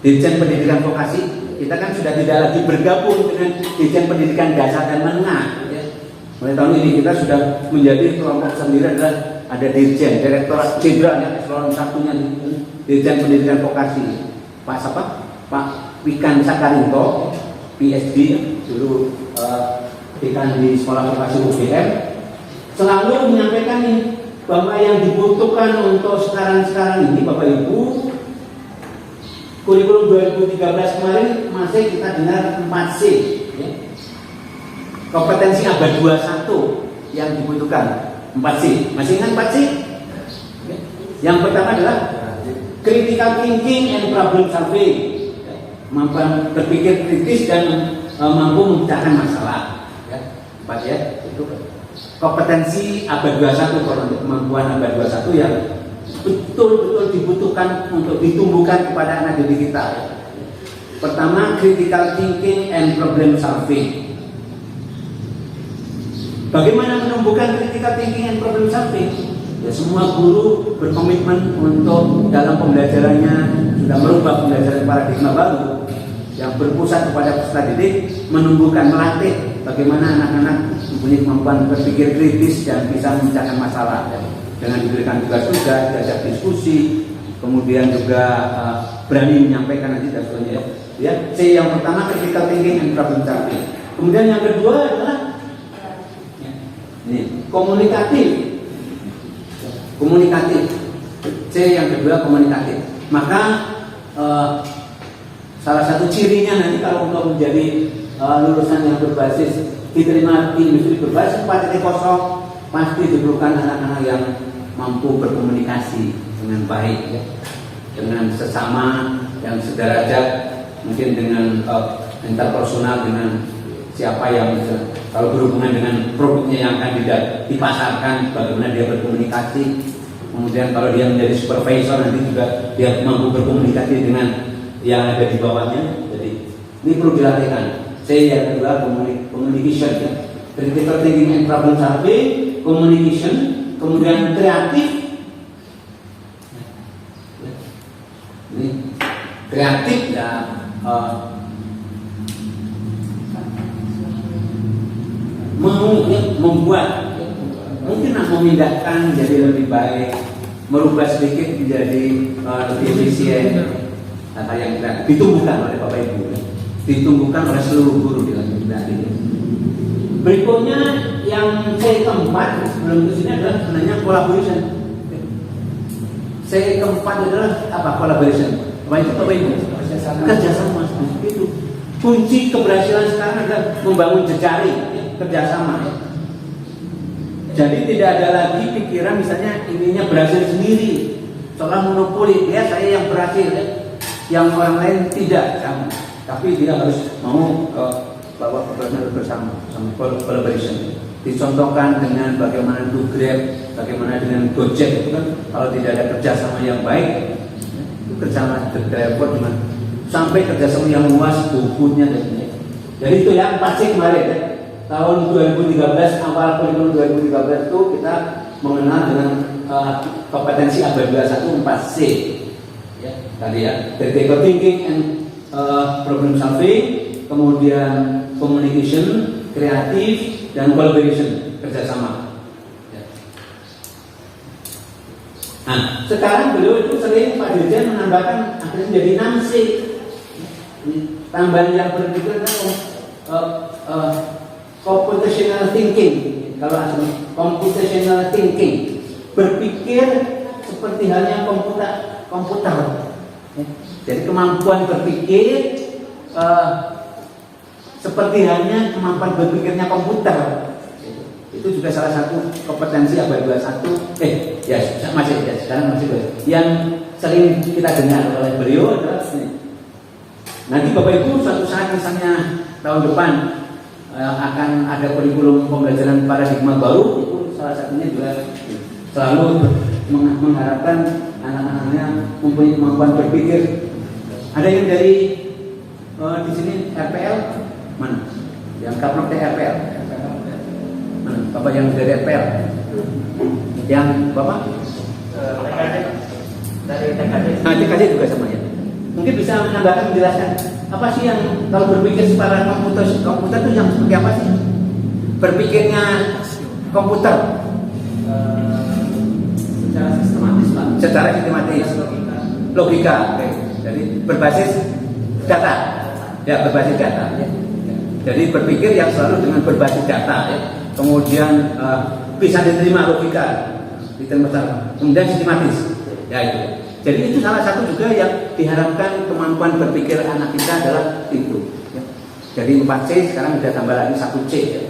Dirjen Pendidikan Vokasi. Kita kan sudah tidak lagi bergabung dengan Dirjen Pendidikan Dasar dan Menengah ya. Mulai tahun ini kita sudah menjadi kelompok sendiri, adalah ada Dirjen, Direktorat Jenderal ya, eselon satunya Dirjen Pendidikan Vokasi. Pak siapa? Pak Wikan Sakarinto, PhD dulu dekan di Sekolah Vokasi UGM, selalu menyampaikan ini bahwa yang dibutuhkan untuk sekarang ini Bapak Ibu, kurikulum 2013 kemarin masih kita dengar 4C ya. Kompetensi abad 21 yang dibutuhkan 4C. Masih ingat 4C? Ya. Yang pertama adalah critical thinking and problem solving, mampu berpikir kritis dan mampu memecahkan masalah ya. 4 ya, itu kompetensi abad 21, untuk kemampuan abad 21 yang betul-betul dibutuhkan untuk ditumbuhkan kepada anak didik kita. Pertama, critical thinking and problem solving. Bagaimana menumbuhkan critical thinking and problem solving? Ya, semua guru berkomitmen untuk dalam pembelajarannya sudah merubah pembelajaran paradigma baru yang berpusat kepada peserta didik, menumbuhkan, melatih bagaimana anak-anak mempunyai kemampuan berpikir kritis dan bisa memecahkan masalah ya. Dengan diberikan tugas-tugas, diajak diskusi, kemudian juga berani menyampaikan nanti dan sebagainya. Ya, C yang pertama critical thinking and problem solving. Kemudian yang kedua adalah ini komunikatif. Komunikatif. C yang kedua komunikatif. Maka salah satu cirinya nanti kalau untuk menjadi lulusan yang berbasis diterima di industri berbasis 4.0 pasti diperlukan anak-anak yang mampu berkomunikasi dengan baik ya, dengan sesama yang sederajat, mungkin dengan interpersonal dengan siapa yang bisa, kalau berhubungan dengan produknya yang akan dipasarkan, bagaimana dia berkomunikasi. Kemudian kalau dia menjadi supervisor nanti juga dia mampu berkomunikasi dengan yang ada di bawahnya. Jadi ini perlu dilatihkan. C yang kedua communication ya. Critical thinking and problem solving, communication, kemudian kreatif. Ini kreatif ya, membuat, mungkin memindahkan menjadi lebih baik, merubah sedikit menjadi lebih efisien. Kata yang kita ditumbuhkan oleh Bapak Ibu, ditumbuhkan oleh seluruh guru di dalam ini. Berikutnya yang C keempat sebelum ke sini adalah sebenarnya collaboration. C keempat adalah apa? Collaboration. Apa itu Bapak Ibu? Kerjasama. Itu kunci keberhasilan sekarang adalah membangun jejaring kerjasama. Jadi tidak ada lagi pikiran misalnya inginnya berhasil sendiri, seolah monopoli ya saya yang berhasil, yang orang lain tidak. Tapi dia harus mau bahwa bersama, collaboration. Dicontohkan dengan bagaimana itu Grab, bagaimana dengan Gojek itu kan kalau tidak ada kerjasama yang baik, itu kerjasama driver dengan sampai kerjasama yang luas, bukunya dan sebagainya. Jadi itu ya 4C kemarin ya. Tahun 2013 awal kurikulum 2013 itu kita mengenal dengan kompetensi abad 21 4C. Ya, tadi ya, critical thinking and problem solving, kemudian communication, kreatif, dan collaboration, kerjasama. Ya. Nah, sekarang beliau itu sering Pak Dirjen menambahkan akhirnya menjadi 6C. Tambahan yang berikutnya computational thinking. Kalau asli computational thinking, berpikir seperti halnya komputer. Ya. Jadi kemampuan berpikir seperti halnya kemampuan berpikirnya komputer. Itu juga salah satu kompetensi abad 21. Ya masih ya, sekarang masih yang sering kita dengar oleh beliau adalah ini. Nanti Bapak Ibu suatu saat misalnya tahun depan akan ada kurikulum pembelajaran paradigma baru, itu salah satunya juga selalu mengharapkan anak-anaknya mempunyai kemampuan berpikir. Ada yang dari di sini RPL mana? Yang kapten RPL. Mana? Bapak yang dari RPL. Yang Bapak? Dari TKD. Nah, TKD juga sama ya. Mungkin bisa menambahkan menjelaskan apa sih yang kalau berpikir secara komputer itu yang seperti apa sih? Berpikirnya komputer secara sistematis Pak. Secara sistematis. Logika. Okay. Jadi berbasis data. Ya, berbasis data. Ya. Jadi berpikir yang selalu dengan berbasis data. Ya. Kemudian bisa diterima logika, diterima. Kemudian sistematis. Ya itu. Jadi itu salah satu juga yang diharapkan kemampuan berpikir anak kita adalah itu. Ya. Jadi 4C sekarang sudah tambah lagi 1C. Ya.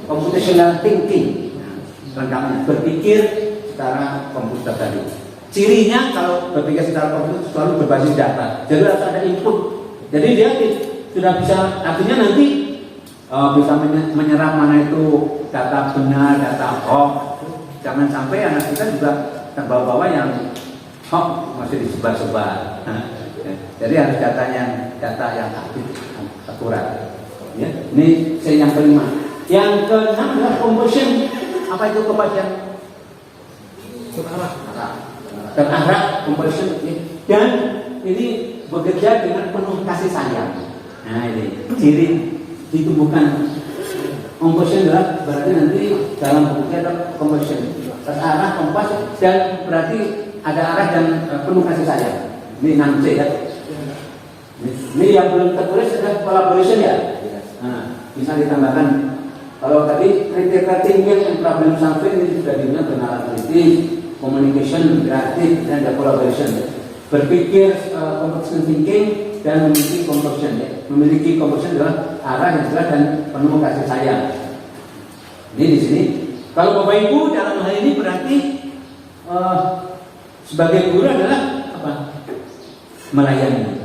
Computational thinking. Lengkapnya berpikir secara komputer tadi. Cirinya kalau berpikir secara komputer selalu berbasis data. Jadi harus ada input. Jadi dia sudah bisa, artinya nanti bisa menyerap mana itu data benar, data hoax. Jangan sampai anak kita juga terbawa-bawa yang hoax masih disebar-sebar. Jadi harus data yang akurat. Ya. Ini yang kelima. Yang keenam adalah conversion. apa itu compassion? Terarah compassion, dan ini bekerja dengan penuh kasih sayang. Nah ini ciri ditumbuhkan compassion adalah berarti nanti dalam bukunya ada compassion, terarah, kompas, dan berarti ada arah dan penuh kasih sayang. Ini 6C ya. Ini yang belum tertulis ada collaboration ya. Nah, bisa ditambahkan. Kalau tadi critical thinking and problem solving ini sudah dibilang kenalan kritis, communication, kreatif, dan ada collaboration. Berpikir compassion thinking dan memiliki compassion ya. Memiliki compassion adalah arah yang jelas dan penuh kasih sayang. Ini di sini. Kalau Bapak Ibu dalam hal ini berarti sebagai guru adalah apa? Melayani.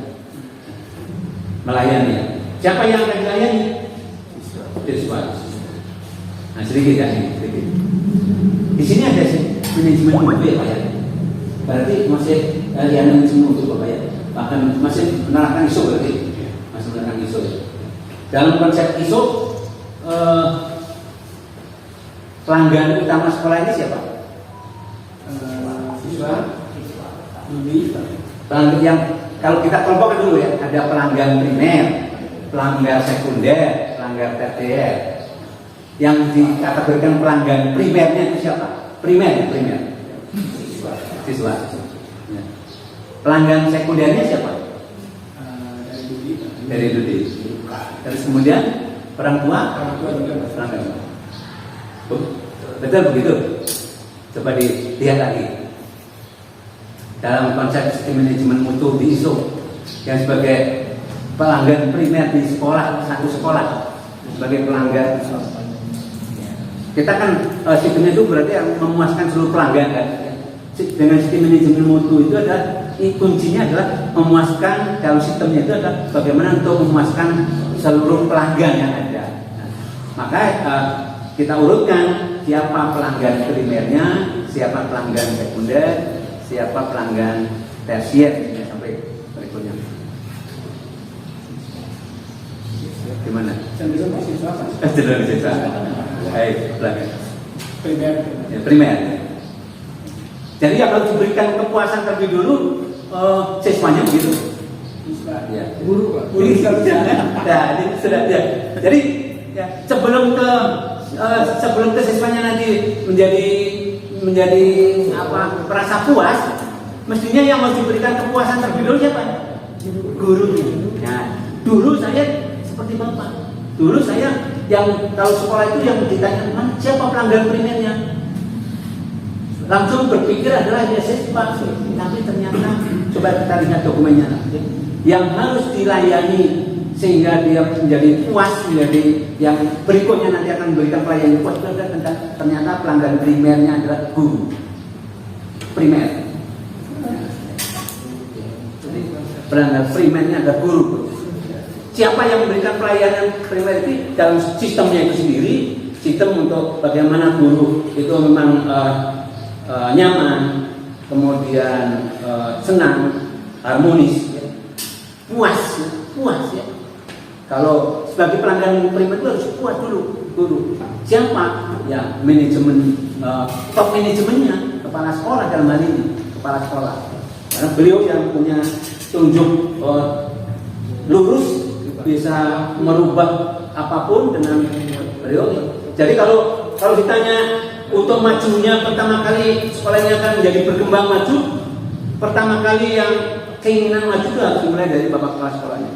Melayani. Siapa yang akan dilayani? Siswa. Nah sedikit ya, sedikit. Di sini ada manajemen mutu ya Pak ya. Berarti masih yang manajemen mutu Bapak ya. Bahkan masih menerapkan ISO berarti. Masih menerapkan ISO. Dalam konsep ISO, pelanggan utama sekolah ini siapa? Siswa. Pelanggan yang kalau kita kelompokkan dulu ya, ada pelanggan primer, pelanggan sekunder, pelanggan tersier. Yang dikategorikan pelanggan primernya itu siapa? Primer. Siswa. Ya. Pelanggan sekundernya siapa? Dari Dudi. Terus kemudian orang tua? Pelanggan. Betul begitu? Coba dilihat lagi. Dalam konsep sistem manajemen mutu di ISO yang sebagai pelanggan primer di sekolah, satu sekolah sebagai pelanggan, kita kan sistemnya itu berarti yang memuaskan seluruh pelanggan kan. Dengan sistem manajemen mutu itu ada kuncinya adalah memuaskan, dalam sistemnya itu adalah bagaimana untuk memuaskan seluruh pelanggan yang ada. Nah, maka kita urutkan siapa pelanggan primernya, siapa pelanggan sekunder, siapa pelanggan tersier sampai berikutnya. Gimana? Cenderung siswa. Cenderung siswa. Baik, pelanggan. Primer. Ya, primer. Jadi yang harus diberikan kepuasan terlebih dulu siswanya begitu. Siswa. Ya. Guru. Ini sudah ya. Jadi ya, sebelum ke siswanya nanti menjadi apa merasa puas, mestinya yang harus diberikan kepuasan terlebih dulu siapa? Guru. Nah, dulu saya seperti Bapak. Dulu saya yang kalau sekolah itu yang ditanya siapa pelanggan primernya, langsung berpikir adalah ya siswa. Tapi ternyata coba kita lihat dokumennya. Yang harus dilayani sehingga dia menjadi puas, menjadi yang berikutnya nanti akan memberikan pelayanan puas, ternyata pelanggan primernya adalah guru primer. Pelanggan primernya adalah guru. Siapa yang memberikan pelayanan primer itu dalam sistemnya itu sendiri, sistem untuk bagaimana guru itu memang nyaman, kemudian senang, harmonis, ya. puas ya. Kalau sebagai pelanggan primer itu harus puas dulu guru. Siapa? Ya manajemen, top manajemennya, kepala sekolah dalam hal ini, kepala sekolah. Karena beliau yang punya tunjuk lurus, bisa merubah apapun dengan beliau. Jadi kalau ditanya untuk majunya pertama kali sekolahnya akan menjadi berkembang maju, pertama kali yang keinginan maju itu harus dimulai dari bapak kepala sekolahnya.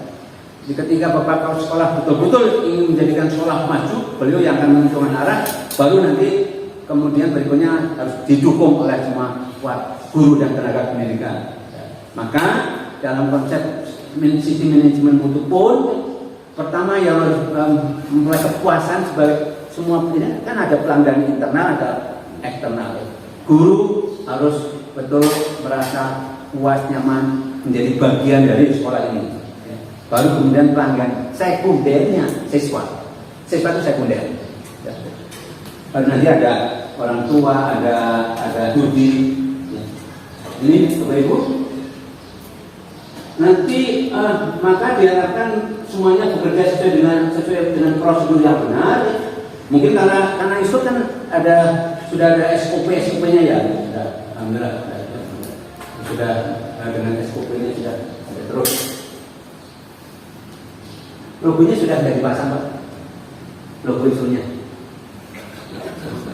Jadi ketika bapak kepala sekolah betul-betul ingin menjadikan sekolah maju, beliau yang akan menentukan arah, baru nanti kemudian berikutnya harus didukung oleh semua guru dan tenaga pendidikan. Maka dalam konsep sistem manajemen mutu pun pertama yang harus memulai kepuasan sebagai semua pendidikan, kan ada pelanggan internal, ada eksternal. Guru harus betul merasa puas, nyaman menjadi bagian dari sekolah ini. Baru kemudian pelanggan sekundernya siswa itu sekunder. Baru nanti ada orang tua, ada studi. Ini Bapak Ibu. Nanti maka diharapkan semuanya bekerja sesuai dengan prosedur yang benar. Mungkin karena itu kan sudah ada SOP-nya ya, alhamdulillah sudah dengan SOP-nya sudah ada terus. Logonya sudah ada dipasang Pak. Logo isunya.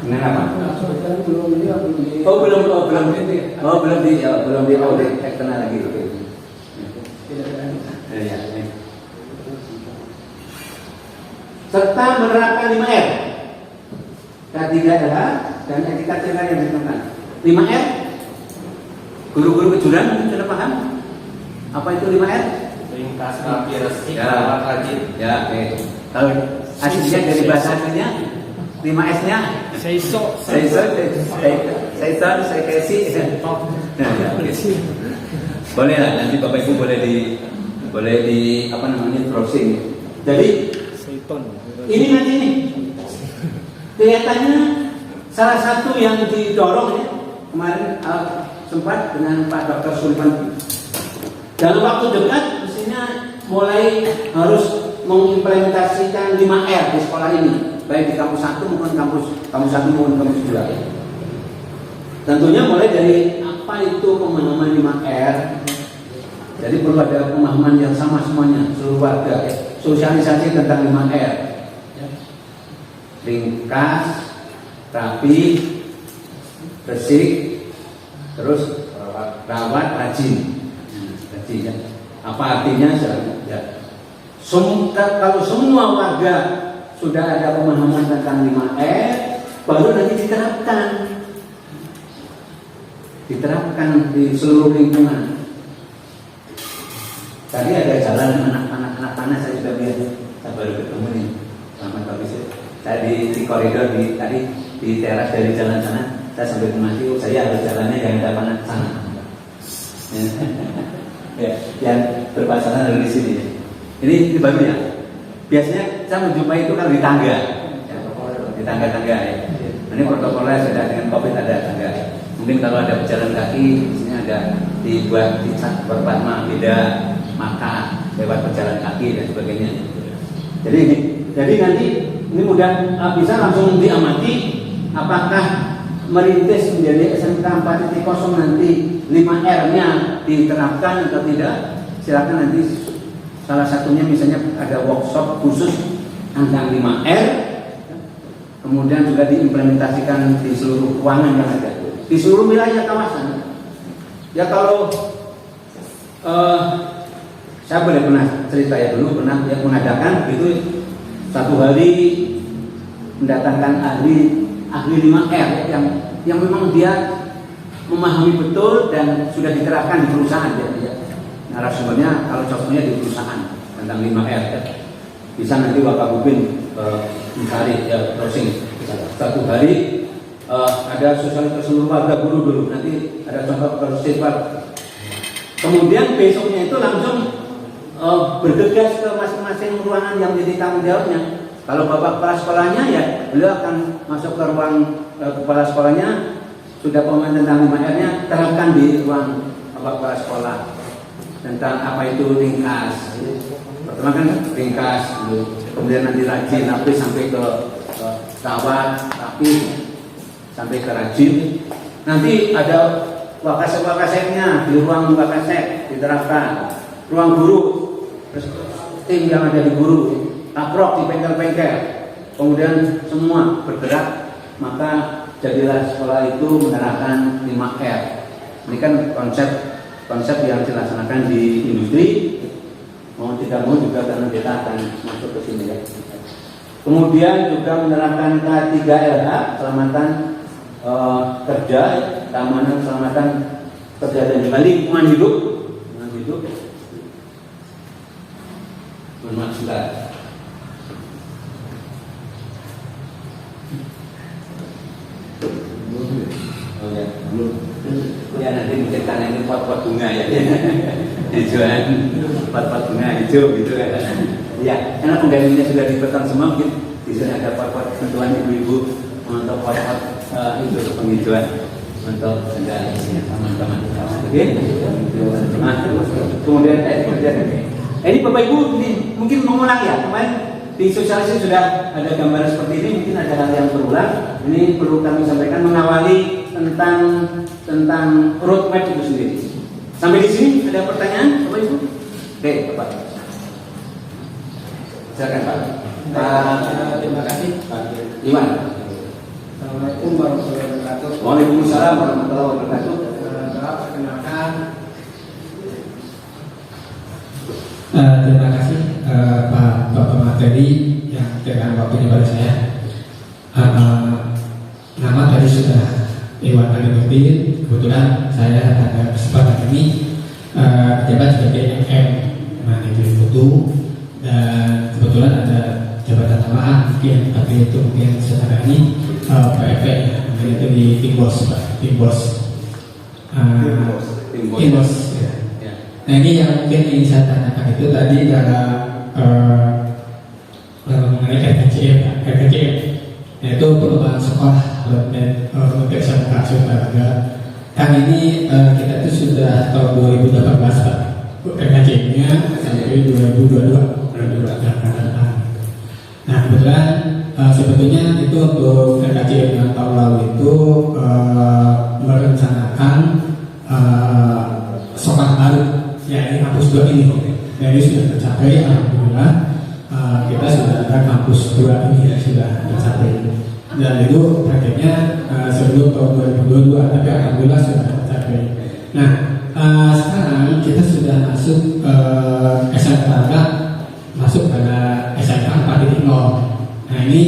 Dengan apa? Belum di audit eksternal lagi. Oke. Ya. Serta menerapkan 5R. K3RH dan etika kerja yang ditentukan. 5R. Guru-guru kejuruan mungkin sudah paham? Apa itu 5R? Ringkas, rapi, resmi, Ya. rawat, rajin. Ya, oke. Kalau aslinya dari bahasa aslinya 5S-nya Seiso. saya kasih. Boleh lah, nanti Bapak Ibu boleh di apa namanya browsing. Jadi Seiton. ini nanti nih kelihatannya salah satu yang didorong ya kemarin sempat dengan Pak Dr. Sulaiman. Dalam waktu dekat mestinya mulai harus mengimplementasikan 5R di sekolah ini, baik di kampus 1 maupun kampus 1 maupun kampus 2. Tentunya mulai dari apa itu pemahaman 5R. Jadi perlu ada pemahaman yang sama semuanya, seluruh warga. Sosialisasi tentang 5R. Ringkas, rapi, bersih, terus rawat, rajin. Ya. Apa artinya? Ya. Kalau semua warga sudah ada pemahaman tentang 5R, baru nanti diterapkan di seluruh lingkungan. Tadi ada jalan anak-anak panas, saya sudah lihat, saya baru ketemu nih sama Pak Bisri. Tadi di koridor tadi di teras dari jalan sana, saya sampai kemari, saya harus jalannya yang ada panas sana. Ya, yang berpasangan dari sini. Ini baru ya. Biasanya saya menjumpai itu kan di tangga, ya, di tangga-tangga ya. Ini protokolnya sudah dengan COVID ada tangga. Mungkin kalau ada pejalan kaki, di sini ada dibuat dicat berwarna beda maka lewat pejalan kaki dan sebagainya. Jadi nanti ini mudah bisa langsung diamati apakah merintis menjadi SMK 4.0 nanti 5R-nya diterapkan atau tidak. Silakan nanti salah satunya misalnya ada workshop khusus tentang 5R, kemudian juga diimplementasikan di seluruh ruangan yang ada di seluruh wilayah kawasan. Ya kalau saya pernah cerita ya, dulu pernah yang mengadakan itu satu hari mendatangkan ahli 5R yang memang dia memahami betul dan sudah diterapkan di perusahaan ya. Narasumbernya kalau contohnya di perusahaan tentang 5R ya. Bisa nanti Wakabupin mencari ya browsing. Satu hari ada sosialisasi seluruh warga guru dulu, nanti ada contoh siswa. Kemudian besoknya itu langsung bergegas ke masing-masing ruangan yang menjadi tanggung jawabnya. Kalau bapak kepala sekolahnya ya beliau akan masuk ke ruang kepala sekolahnya, sudah pemahaman tentang 5R-nya terapkan di ruang bapak kepala sekolah tentang apa itu ringkas. Pertama kan ringkas dulu, kemudian nanti rajin, rapi sampai ke rawat, rapi sampai ke rajin. Nanti ada wakasek-wakaseknya di ruang wakasek diterapkan. Ruang guru, terus tim yang ada di guru, taprok di bengkel-bengkel, kemudian semua bergerak, maka jadilah sekolah itu menerapkan 5R. Ini kan konsep yang dilaksanakan di industri, mau tidak mau juga karena kita akan masuk ke sini ya. Kemudian juga menerapkan K3RH, keselamatan kerja, keamanan keselamatan kerja dan juga lingkungan hidup. Bermaksud ya nanti mungkin karena ini pot-pot bunga ya hijauan pot-pot bunga hijau gitu kan ya, karena penggantinya sudah dipotong semua, mungkin di sini ada pot-pot sentuhan ibu-ibu untuk pot-pot itu penghijauan untuk teman-teman. Oke, nah kemudian ini Bapak Ibu ini mungkin mengulang ya, kemarin di sosialisasi sudah ada gambaran seperti ini, mungkin ada hal yang berulang. Ini perlu kami sampaikan mengawali tentang roadmap itu sendiri. Sampai di sini ada pertanyaan, Bapak Ibu? Oke, Bapak. Silakan Pak. Terima kasih Pak Iwan. Assalamualaikum warahmatullahi wabarakatuh. Waalaikumsalam warahmatullahi wabarakatuh. Perkenalkan. Terima kasih Pak Dr. Materi yang berikan waktunya pada saya. Nama tadi sudah Iwan Alimuddin. Kebetulan saya pada kesempatan ini jabat sebagai MM Manajer Mutu, dan kebetulan ada jabatan tambahan mungkin, tapi itu mungkin setelah ini PFP ya, mungkin itu di Timbos Pak, Timbos. Ya. Nah ini yang mungkin ingin saya tanyakan itu tadi dalam mengenai RKCM, yaitu perubahan sekolah untuk SMK Surabaya. Kan ini kita itu sudah tahun 2018 Pak, RKCM-nya sampai 2022. Nah kebetulan sebetulnya itu untuk RKCM yang tahun lalu itu merencanakan sekolah baru, ya ini kampus 2 ini. Jadi sudah tercapai, alhamdulillah. Kita sudah ada kampus 2 ini ya, sudah tercapai. Dan itu targetnya sebelum tahun 2022, tapi alhamdulillah sudah tercapai. Nah sekarang kita sudah masuk SMK, masuk pada SMK 4.0. Nah ini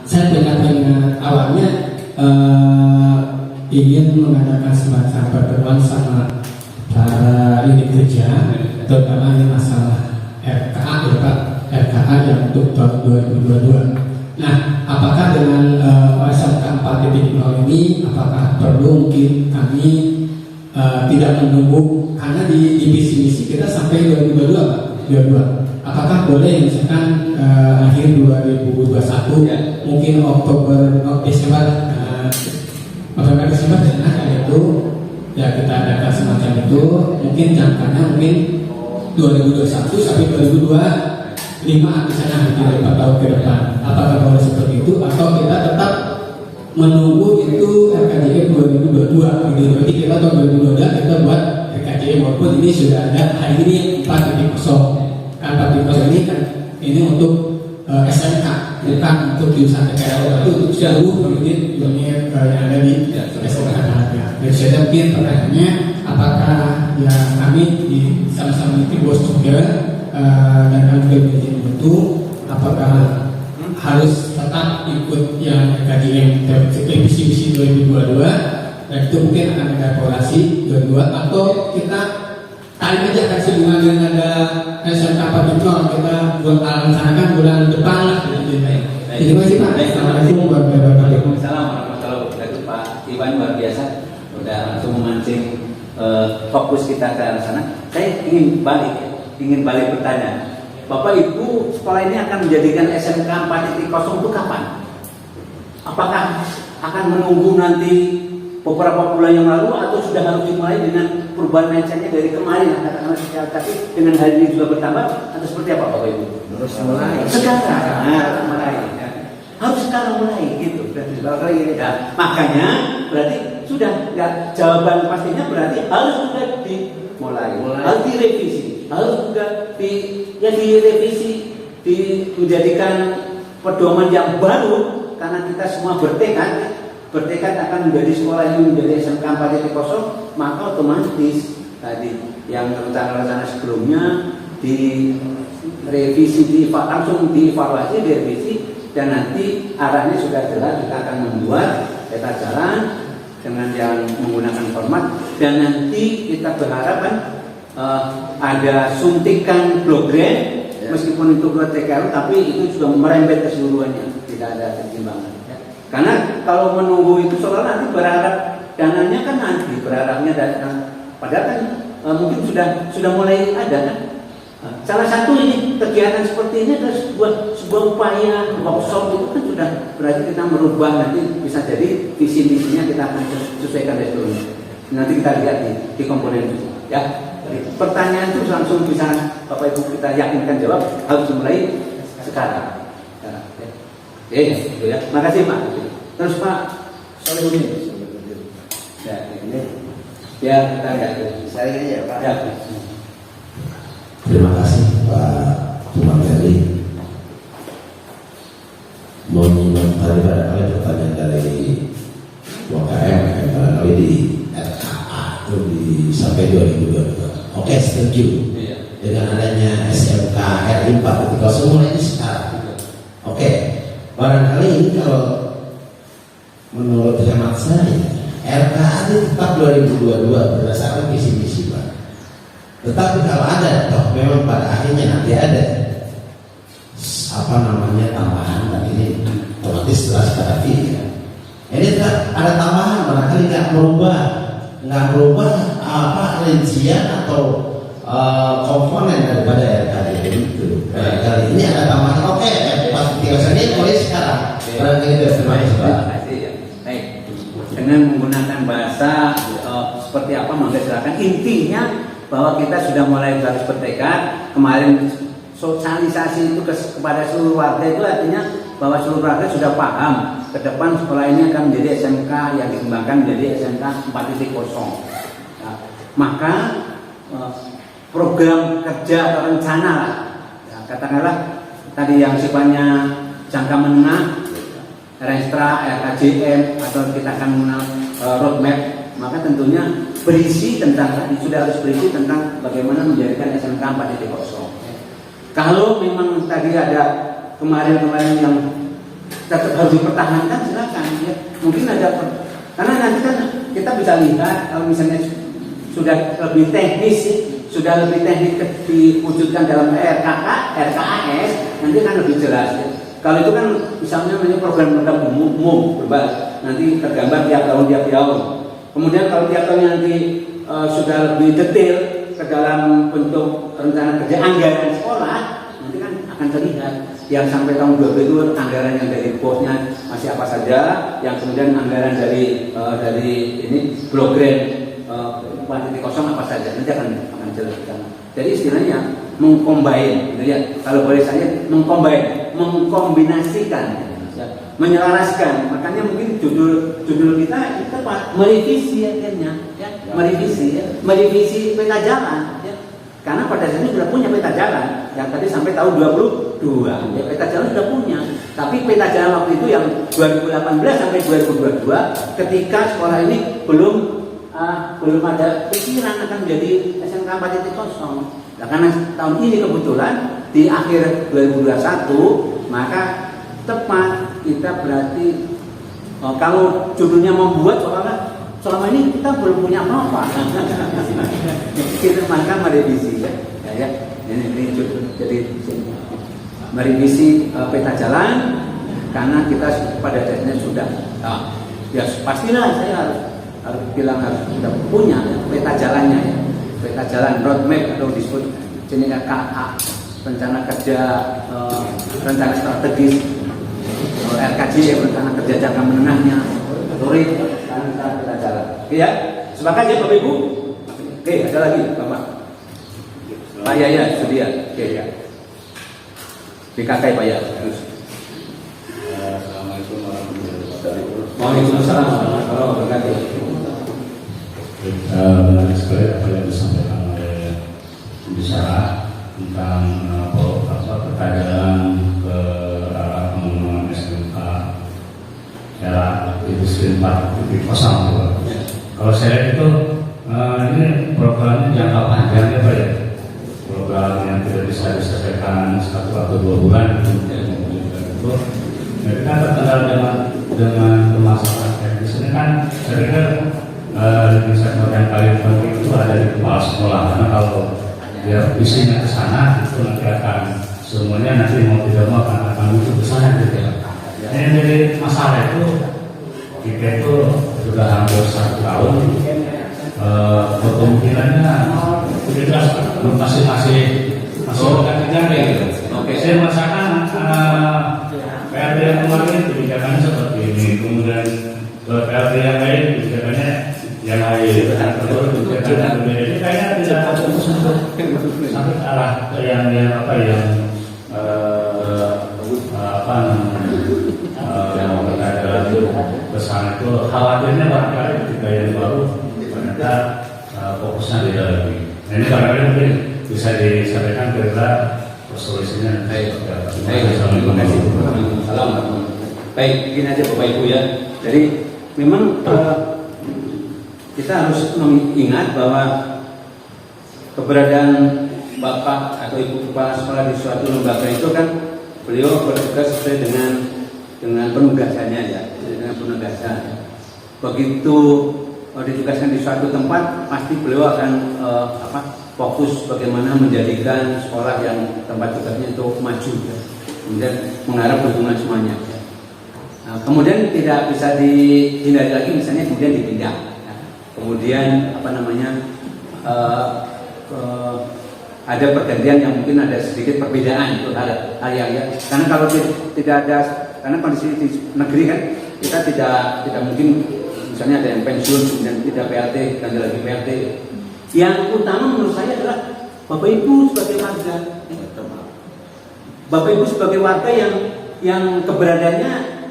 saya punya pengingat awalnya ingin mengadakan semacam pertemuan sama para unit kerja, terutama ini masalah RKA ya Pak, RKA yang untuk tahun 2022. Nah, apakah dengan SMK 4.0 ini, apakah perlu mungkin kami tidak menunggu, karena di visi misi kita sampai 2022 Pak, 2022. Apakah boleh misalkan akhir 2021, ya, mungkin Oktober, Desember, dengan itu ya kita adakan semacam itu, mungkin jangkanya mungkin 2021 sampai 2025 misalnya, dari 4 tahun ke depan. Apakah boleh seperti itu atau kita tetap menunggu itu RKJM 2022 gitu. Berarti kita tahun 2022 kita buat RKJM, walaupun ini sudah ada hari ini 4.0. 4.0 ini kan ini untuk SMK, bukan untuk jurusan TKL, itu untuk seluruh unit yang ada di SMK. Dan saya mungkin pertanyaannya, apakah ya kami di sama-sama di bos juga dan kami juga itu, apakah harus tetap ikut yang KJM visi 2022, dan itu mungkin akan ada evaluasi 22, atau kita tarik aja kasih dengan ada SMK 4.0 kita rencanakan bulan depan lah. Terima kasih Pak. Assalamualaikum warahmatullahi wabarakatuh. Waalaikumsalam warahmatullahi wabarakatuh. Pak Iwan luar biasa, udah langsung memancing fokus kita ke arah sana. Saya ingin balik bertanya, Bapak Ibu, sekolah ini akan menjadikan SMK 4.0 itu kapan? Apakah akan menunggu nanti beberapa bulan yang lalu, atau sudah harus dimulai dengan perubahan mindsetnya dari kemarin, katakanlah tapi dengan hari ini juga bertambah, atau seperti apa Bapak Ibu? Harus mulai Sekarang mulai, harus sekarang mulai gitu. Nah, makanya berarti sudah nggak, jawaban pastinya berarti harus sudah dimulai, harus direvisi, harus juga direvisi, menjadikan pedoman yang baru, karena kita semua bertekad akan menjadi sekolah ini menjadi SMK 4.0, maka otomatis tadi yang rencana-rencana sebelumnya direvisi, langsung dievaluasi, direvisi, dan nanti arahnya sudah jelas. Kita akan membuat peta jalan dengan yang menggunakan format, dan nanti kita berharap ada suntikan blok grant, meskipun itu buat TKL, tapi itu juga merembet keseluruhannya, tidak ada ketimbangan. Karena kalau menunggu itu soal nanti berharap dananya kan nanti berharapnya datang, padahal kan mungkin sudah mulai ada kan. Salah satu ini kegiatan seperti ini adalah sebuah upaya workshop, itu kan sudah berarti kita merubah, nanti bisa jadi visi misinya kita akan sesuaikan dari dulu. Nanti kita lihat di komponen itu, ya. pertanyaan itu langsung bisa Bapak Ibu kita yakinkan jawab harus dimulai sekarang. Oke, gitu ya. Makasih Pak. Terus Pak Solihuddin. Ya, ini ya kita lihat. Saya ini ya Pak. Ya. Terima kasih Pak Tumanggali. Mohon tadi barangkali pertanyaan dari UKM barangkali di RKA itu sampai 2022. Oke, setuju. Iya. Dengan adanya SMK RI 4.0 mulai sekarang. Oke, barangkali ini kalau menurut hemat saya RKA itu tetap 2022 berdasarkan visi misi Pak. Tetapi kalau ada, toh memang pada akhirnya nanti ada tambahan dan ini otomatis jelas pada visi. Ini ada tambahan barangkali nggak merubah rincian atau komponen daripada RKD itu. Barangkali ini ada tambahan. Oke, pas ini mulai sekarang. Barangkali itu terima kasih Pak. Baik. Dengan menggunakan bahasa seperti apa maka silakan. Intinya bahwa kita sudah mulai harus bertekad. Kemarin sosialisasi itu kepada seluruh warga itu artinya bahwa seluruh warga sudah paham ke depan sekolah ini akan menjadi SMK yang dikembangkan menjadi SMK 4.0. Nah, maka program kerja atau rencana ya, katakanlah tadi yang sifatnya jangka menengah, Restra, RKJM atau kita akan mengenal roadmap, maka tentunya berisi tentang tadi sudah harus berisi tentang bagaimana menjadikan SMK 4.0. Kalau memang tadi ada kemarin-kemarin yang tetap harus dipertahankan silakan ya. Mungkin ada karena nanti kan kita bisa lihat kalau misalnya sudah lebih teknis diwujudkan dalam RKAS nanti kan lebih jelas ya. Kalau itu kan misalnya program-program umum nanti tergambar tiap tahun. Kemudian kalau tiap tahun nanti sudah lebih detail ke dalam bentuk rencana kerja anggaran sekolah, nanti kan akan terlihat yang sampai tahun 2020 itu anggaran yang dari posnya masih apa saja, yang kemudian anggaran dari ini blok grant 4.0 apa saja, nanti akan jelaskan. Jadi istilahnya mengcombine, gitu ya. Kalau boleh saya mengkombinasikan, ya, menyelaraskan. Makanya mungkin judul kita tepat, merevisi akhirnya, ya, merevisi peta jalan, ya. Karena pada saat ini sudah punya peta jalan yang tadi sampai tahun 22, ya, peta jalan sudah punya. Tapi peta jalan waktu itu yang 2018 sampai 2022, ketika sekolah ini belum ada pikiran akan menjadi SMK 4.0. Nah, karena tahun ini kebetulan di akhir 2021, maka tepat kita berarti kalau judulnya membuat soalnya selama ini kita belum punya apa-apa. Kita maka merevisi ya. Ini judul jadi merevisi peta jalan karena kita pada dasarnya sudah ya pastilah saya harus bilang harus sudah punya ya, peta jalannya ya. Peta jalan roadmap atau disebut jenisnya KA, rencana kerja rencana strategis, RKJ rencana kerja jangka menengahnya, turis dan peta jalan. Oke ya, sepakat ya Bapak Ibu? Oke, ada lagi Bapak? Pak Yaya Sudia. Oke ya. BKK Pak Yaya. Assalamualaikum warahmatullahi wabarakatuh. Waalaikumsalam warahmatullahi wabarakatuh. Benar sekali apa yang disampaikan oleh pembicara tentang pertanyaan ke arah pengembangan SMK era industri 4.0. Kalau saya lihat itu ini programnya jangka panjang ya Pak ya. Program yang tidak bisa diselesaikan 1 atau 2 bulan itu. Jadi kan terkendala dengan permasalahan teknis ini kan saya pikir di sektor yang paling penting itu ada di kepala sekolah, karena kalau dia visinya ke sana itu nanti akan semuanya nanti mau tidak mau akan itu besar gitu ya. Ini jadi masalah itu kita itu sudah hampir 1 tahun kemungkinannya tidak jelas masih ganti-ganti gitu. Saya merasakan PRD yang kemarin kebijakannya seperti ini, kemudian PRD yang lain kebijakannya yang lain, jadi kayaknya tidak fokus sampai ke arah yang apa yang apa namanya kesana itu khawatirnya barangkali ketika yang baru ternyata fokusnya beda lagi. Nah ini barangkali mungkin bisa disampaikan kira-kira solusinya. Baik, terima kasih. Salam. Baik, begini aja Bapak Ibu ya. Jadi memang kita harus mengingat bahwa keberadaan Bapak atau Ibu Kepala Sekolah di suatu lembaga itu kan beliau bertugas sesuai dengan penugasannya ya, dengan penugasan. Begitu ditugaskan di suatu tempat, pasti beliau akan fokus bagaimana menjadikan sekolah yang tempat tugasnya itu maju ya. Kemudian mengharap dukungan semuanya ya. Nah, kemudian tidak bisa dihindari lagi misalnya kemudian dipindah ya. Kemudian ada pergantian yang mungkin ada sedikit perbedaan itu hal yang ya. Karena kalau tidak ada, karena kondisi di negeri kan kita tidak mungkin misalnya ada yang pensiun kemudian tidak PLT ganti lagi PLT. Yang utama menurut saya adalah Bapak Ibu sebagai warga, Bapak Ibu sebagai warga yang keberadaannya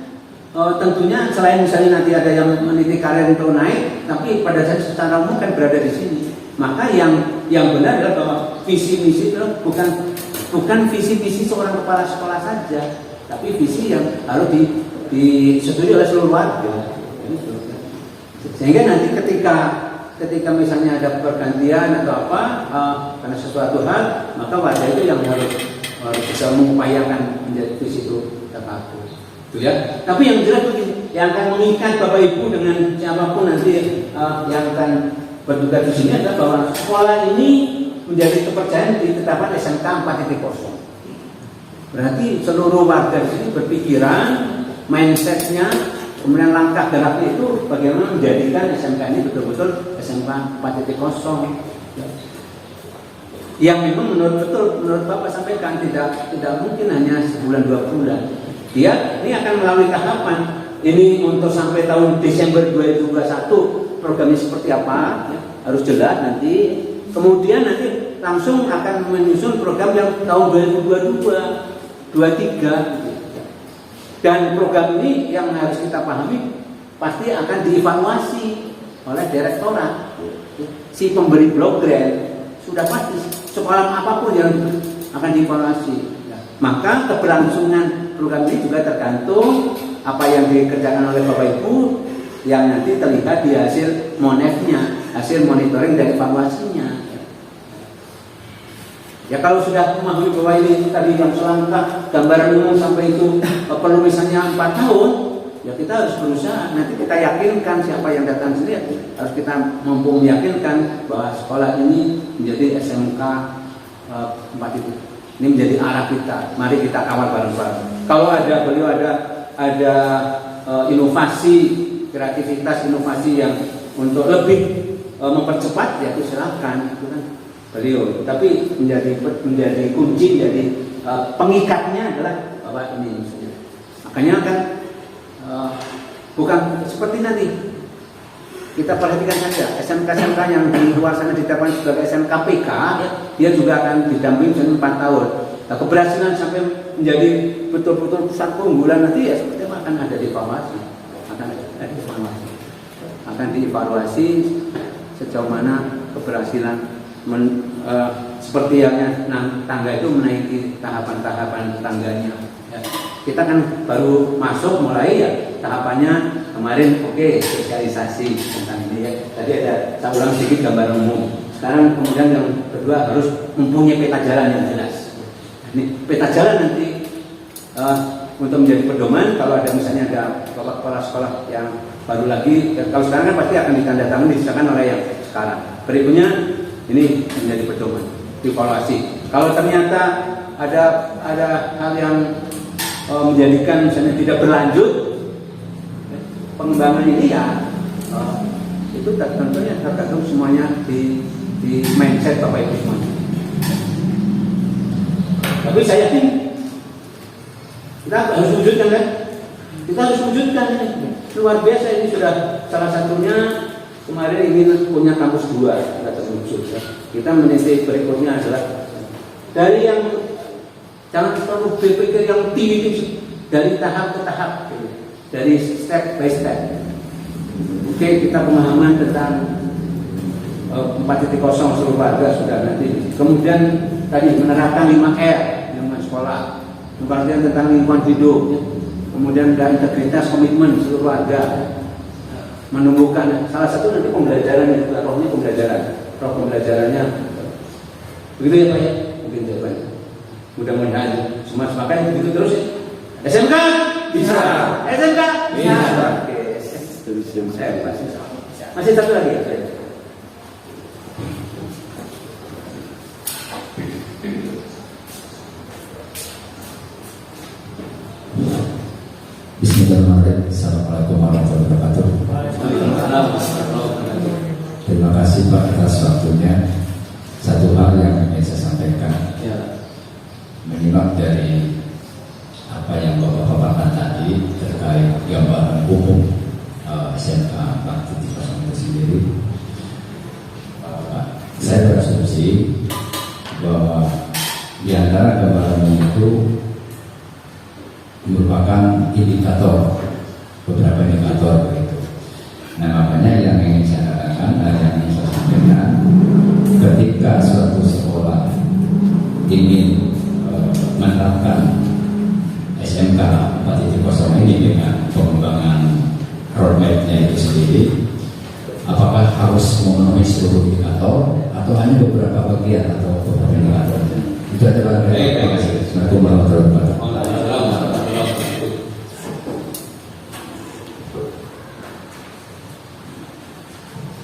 tentunya selain misalnya nanti ada yang meniti karir untuk naik, tapi pada saat secara umum kan berada di sini. Maka yang benar adalah bahwa visi misi itu bukan visi misi seorang kepala sekolah saja, tapi visi yang harus disetujui oleh seluruh warga. Sehingga nanti ketika misalnya ada pergantian atau apa karena sesuatu hal, maka warga itu yang harus bisa mengupayakan menjadi visi itu tercapai. Itu ya. Tapi yang jelas begini, yang akan mengikat Bapak Ibu dengan siapapun nanti yang akan bertugas di sini adalah bahwa sekolah ini menjadi kepercayaan di ketetapan SMK 4.0. Berarti seluruh warga di sini berpikiran, mindsetnya, kemudian langkah geraknya itu bagaimana menjadikan SMK ini betul-betul SMK 4.0. Yang memang menurut Bapak sampaikan tidak mungkin hanya sebulan 2 bulan. Dia ini akan melalui tahapan. Ini untuk sampai tahun Desember 2021 programnya seperti apa ya, harus jelas nanti. Kemudian nanti langsung akan menyusun program yang tahun 2022, 2023. Dan program ini yang harus kita pahami pasti akan dievaluasi oleh direktorat. Si pemberi blok grant sudah pasti sekolah apapun yang akan dievaluasi. Maka keberlangsungan program ini juga tergantung apa yang dikerjakan oleh Bapak Ibu yang nanti terlihat di hasil monefnya, hasil monitoring dan evaluasinya. Ya kalau sudah memahami bahwa ini tadi yang selangkah gambaran umum sampai itu perlu misalnya 4 tahun, ya kita harus berusaha. Nanti kita yakinkan siapa yang datang sini, harus kita mampu meyakinkan bahwa sekolah ini menjadi SMK 4.0. Ini menjadi arah kita. Mari kita kawal bareng-bareng. Kalau beliau ada inovasi, kreativitas, inovasi yang untuk lebih mempercepat, ya itu silakan, itu kan beliau. Tapi menjadi kunci, menjadi pengikatnya adalah bahwa ini misalnya. Makanya kan bukan seperti nanti kita perhatikan saja SMK-SMK yang di luar sana ditetapkan sebagai SMK PK, ya, dia juga akan didampingi selama 4 tahun. Nah, keberhasilan sampai menjadi betul-betul pusat keunggulan nanti ya seperti itu akan ada dievaluasi, akan dievaluasi sejauh mana keberhasilan seperti yang tangga itu menaiki tahapan-tahapan tangganya. Ya. Kita kan baru masuk mulai ya tahapannya kemarin sosialisasi tentang ini ya. Tadi ada saya ulang sedikit gambaran umum. Sekarang kemudian yang kedua harus mempunyai peta jalan yang jelas. Ini peta jalan nanti untuk menjadi pedoman kalau ada misalnya ada kepala sekolah yang baru lagi. Kalau sekarang kan pasti akan ditandatangani disahkan oleh yang sekarang. Berikutnya ini menjadi pedoman, dievaluasi. Kalau ternyata ada hal yang menjadikan misalnya tidak berlanjut pengembangan ini ya itu tentunya tergantung semuanya di mindset Bapak Ibu semuanya. Tapi saya yakin kita harus wujudkan kan? Kita harus wujudkan ini. Luar biasa ini sudah salah satunya kemarin ingin punya kampus 2 kita terwujud. Ya. Kita meniti berikutnya adalah dari yang jangan terlalu berpikir yang tinggi, dari tahap ke tahap, dari step by step. Oke, kita pemahaman tentang 4.0 seluruh warga sudah nanti. Kemudian tadi menerapkan 5R, lingkungan sekolah, kemudian tentang lingkungan hidup, kemudian dan integritas komitmen seluruh warga, menumbuhkan salah satu nanti pembelajaran yang rohnya pembelajaran, roh pembelajarannya. Begitu ya Pak ya? Mungkin jawabannya. Mudah-mudahan semua sepakat begitu terus ya. SMK bisa, SMK bisa. Oke, saya masih satu lagi ya. Bismillahirrahmanirrahim. Assalamualaikum warahmatullahi wabarakatuh. Terima kasih Pak atas waktunya. Satu hal yang ingin saya sampaikan, menyimak dari apa yang Bapak paparkan tadi terkait gambaran umum SMK 4.0 itu sendiri. Saya berasumsi bahwa di antara gambaran itu merupakan indikator, beberapa indikator begitu. Nah makanya yang ingin saya katakan dan yang ingin saya sampaikan, ketika suatu sekolah ingin menerapkan SMK 4.0 ini dengan pengembangan roadmap-nya itu sendiri, apakah harus memenuhi seluruh indikator atau hanya beberapa bagian atau beberapa indikator? Itu ada barangkali. Terima kasih. Assalamualaikum warahmatullahi wabarakatuh.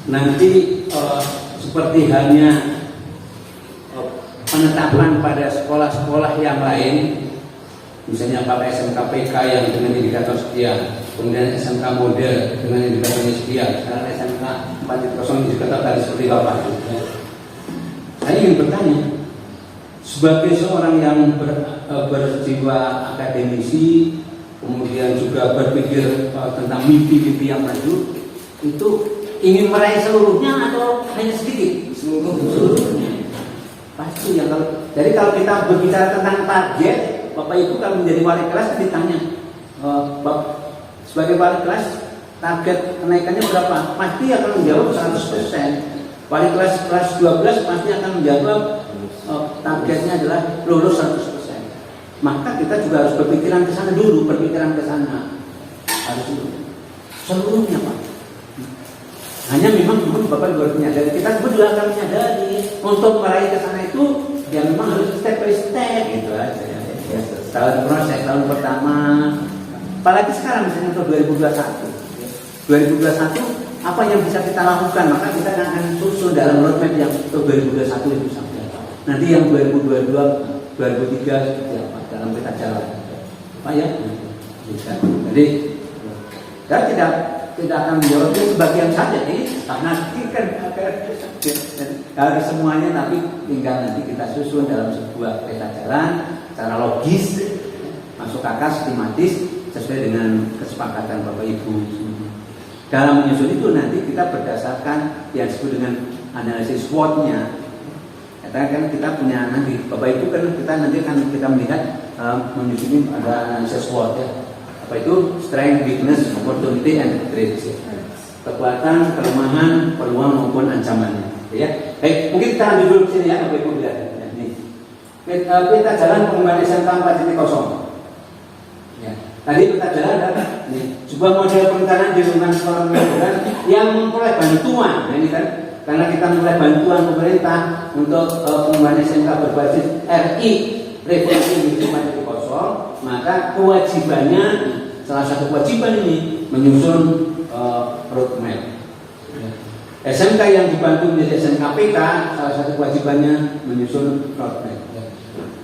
Nanti seperti halnya penetapan pada sekolah-sekolah yang lain, misalnya pada SMK PK yang dengan indikator sekian, kemudian SMK model dengan indikator sekian, sekarang SMK 4.0 indikator tadi seperti Bapak. Saya ingin bertanya, sebagai seorang yang berjiwa akademisi, kemudian juga berpikir tentang mimpi-mimpi yang maju, itu ingin meraih seluruhnya atau hanya sedikit? Seluruhnya. Pasti ya. Jadi kalau kita berbicara tentang target, Bapak Ibu kalau menjadi wali kelas ditanya, sebagai wali kelas target kenaikannya berapa? Pasti akan menjawab 100%. Wali kelas 12 pasti akan menjawab targetnya adalah lulus 100%. Maka kita juga harus berpikiran ke sana dulu, berpikiran ke sana. Harus dulu. Seluruhnya Pak. Hanya memang Bapak juga harus menyadari, kita juga akan menyadari untuk meraih ke sana itu ya memang harus step by step gitu aja. Ya, tahun proses, tahun pertama, apalagi sekarang misalnya untuk 2021 apa yang bisa kita lakukan, maka kita akan susun dalam roadmap yang untuk 2021 itu sampai apa. Nanti yang 2022, 2003 seperti apa dalam peta jalan, Pak ya. Jadi kita tidak akan menjawabnya sebagian saja karena kan harus semuanya, tapi tinggal nanti kita susun dalam sebuah peta jalan secara logis, masuk akal, sistematis, sesuai dengan kesepakatan Bapak Ibu. Dalam menyusun itu nanti kita berdasarkan yang disebut dengan analisis SWOT-nya. Kan kita punya nanti Bapak Ibu kan kita nanti akan kita melihat menyusun ada analisis SWOT ya. Apa itu? Strength, weakness, opportunity, and threats. Kekuatan, kelemahan, peluang maupun ancamannya. Ya. Baik, mungkin kita ambil dulu sini ya, Bapak Ibu lihat. Ini. Peta jalan pengembangan SMK 4.0. Ya. Tadi peta jalan ada ini sebuah model perencanaan di lingkungan sekolah menengah yang memperoleh bantuan. Nah, ini kan karena kita memperoleh bantuan pemerintah untuk pengembangan SMK berbasis RI Revolusi Industri 4.0, maka kewajibannya, salah satu kewajiban ini menyusun roadmap. SMK yang dibantu menjadi SMK PK, salah satu kewajibannya menyusun roadmap.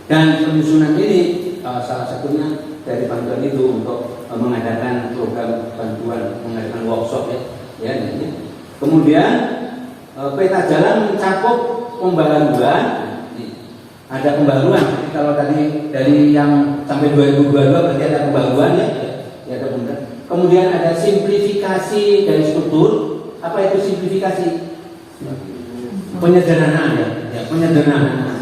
Dan penyusunan ini salah satunya dari bantuan itu untuk mengadakan program bantuan, mengadakan workshop ya. Kemudian peta jalan mencakup pembaruan. Ada pembaruan. Jadi kalau tadi dari yang sampai 2022 berarti ada pembaruan ya. Ada pembaruan. Kemudian ada simplifikasi dari struktur. Apa itu simplifikasi? Penyederhanaan ya. Penyederhanaan.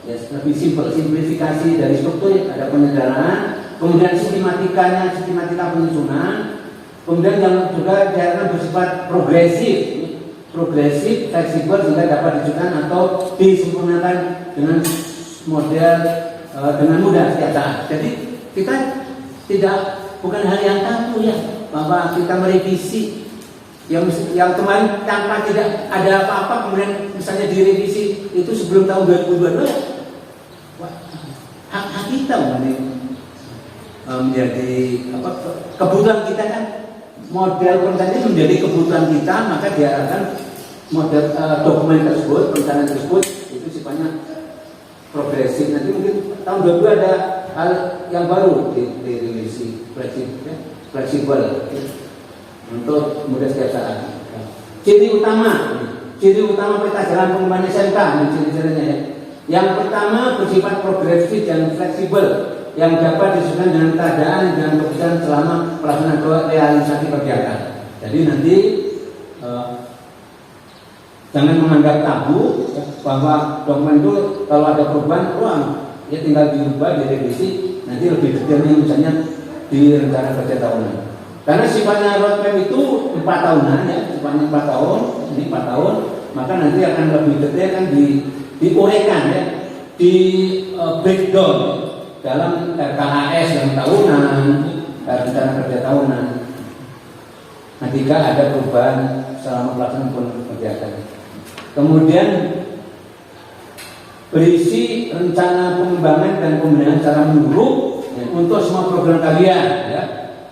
Ya, lebih simpel, simplifikasi dari struktur, ada penyederhanaan, kemudian sistematika penyusunan, kemudian yang juga diharapkan bersifat progresif, fleksibel sehingga dapat dijukan atau disempurnakan dengan model dengan mudah setiap saat. Jadi kita bukan hal yang tabu ya bahwa kita merevisi yang kemarin tanpa tidak ada apa-apa kemudian misalnya direvisi itu sebelum tahun 2022 ya hak kita menjadi kebutuhan kita kan, model perencanaan menjadi kebutuhan kita, maka diharapkan model dokumen tersebut, perencanaan tersebut itu sifatnya progresif. Nanti mungkin tahun 2022 ada hal yang baru direvisi fleksibel untuk mudah setiap saat. Ciri utama peta jalan pengembangan SMK, ini ciri-cirinya ya. Yang pertama bersifat progresif dan fleksibel yang dapat disusun dengan keadaan dan keputusan selama pelaksanaan realisasi kegiatan. Jadi nanti jangan menganggap tabu ya, bahwa dokumen itu kalau ada perubahan ya tinggal diubah, direvisi, nanti lebih detailnya misalnya di rencana kerja tahunan. Karena sifatnya roadmap itu 4 tahunan ya, sifatnya 4 tahun, ini 4 tahun, maka nanti akan lebih detail kan diuraikan ya, di breakdown dalam RKAS yang tahunan, rencana kerja tahunan. Ketika ada perubahan selama pelaksanaan kegiatan. Kemudian berisi rencana pengembangan dan pembinaan secara menyeluruh ya, untuk semua program kalian ya,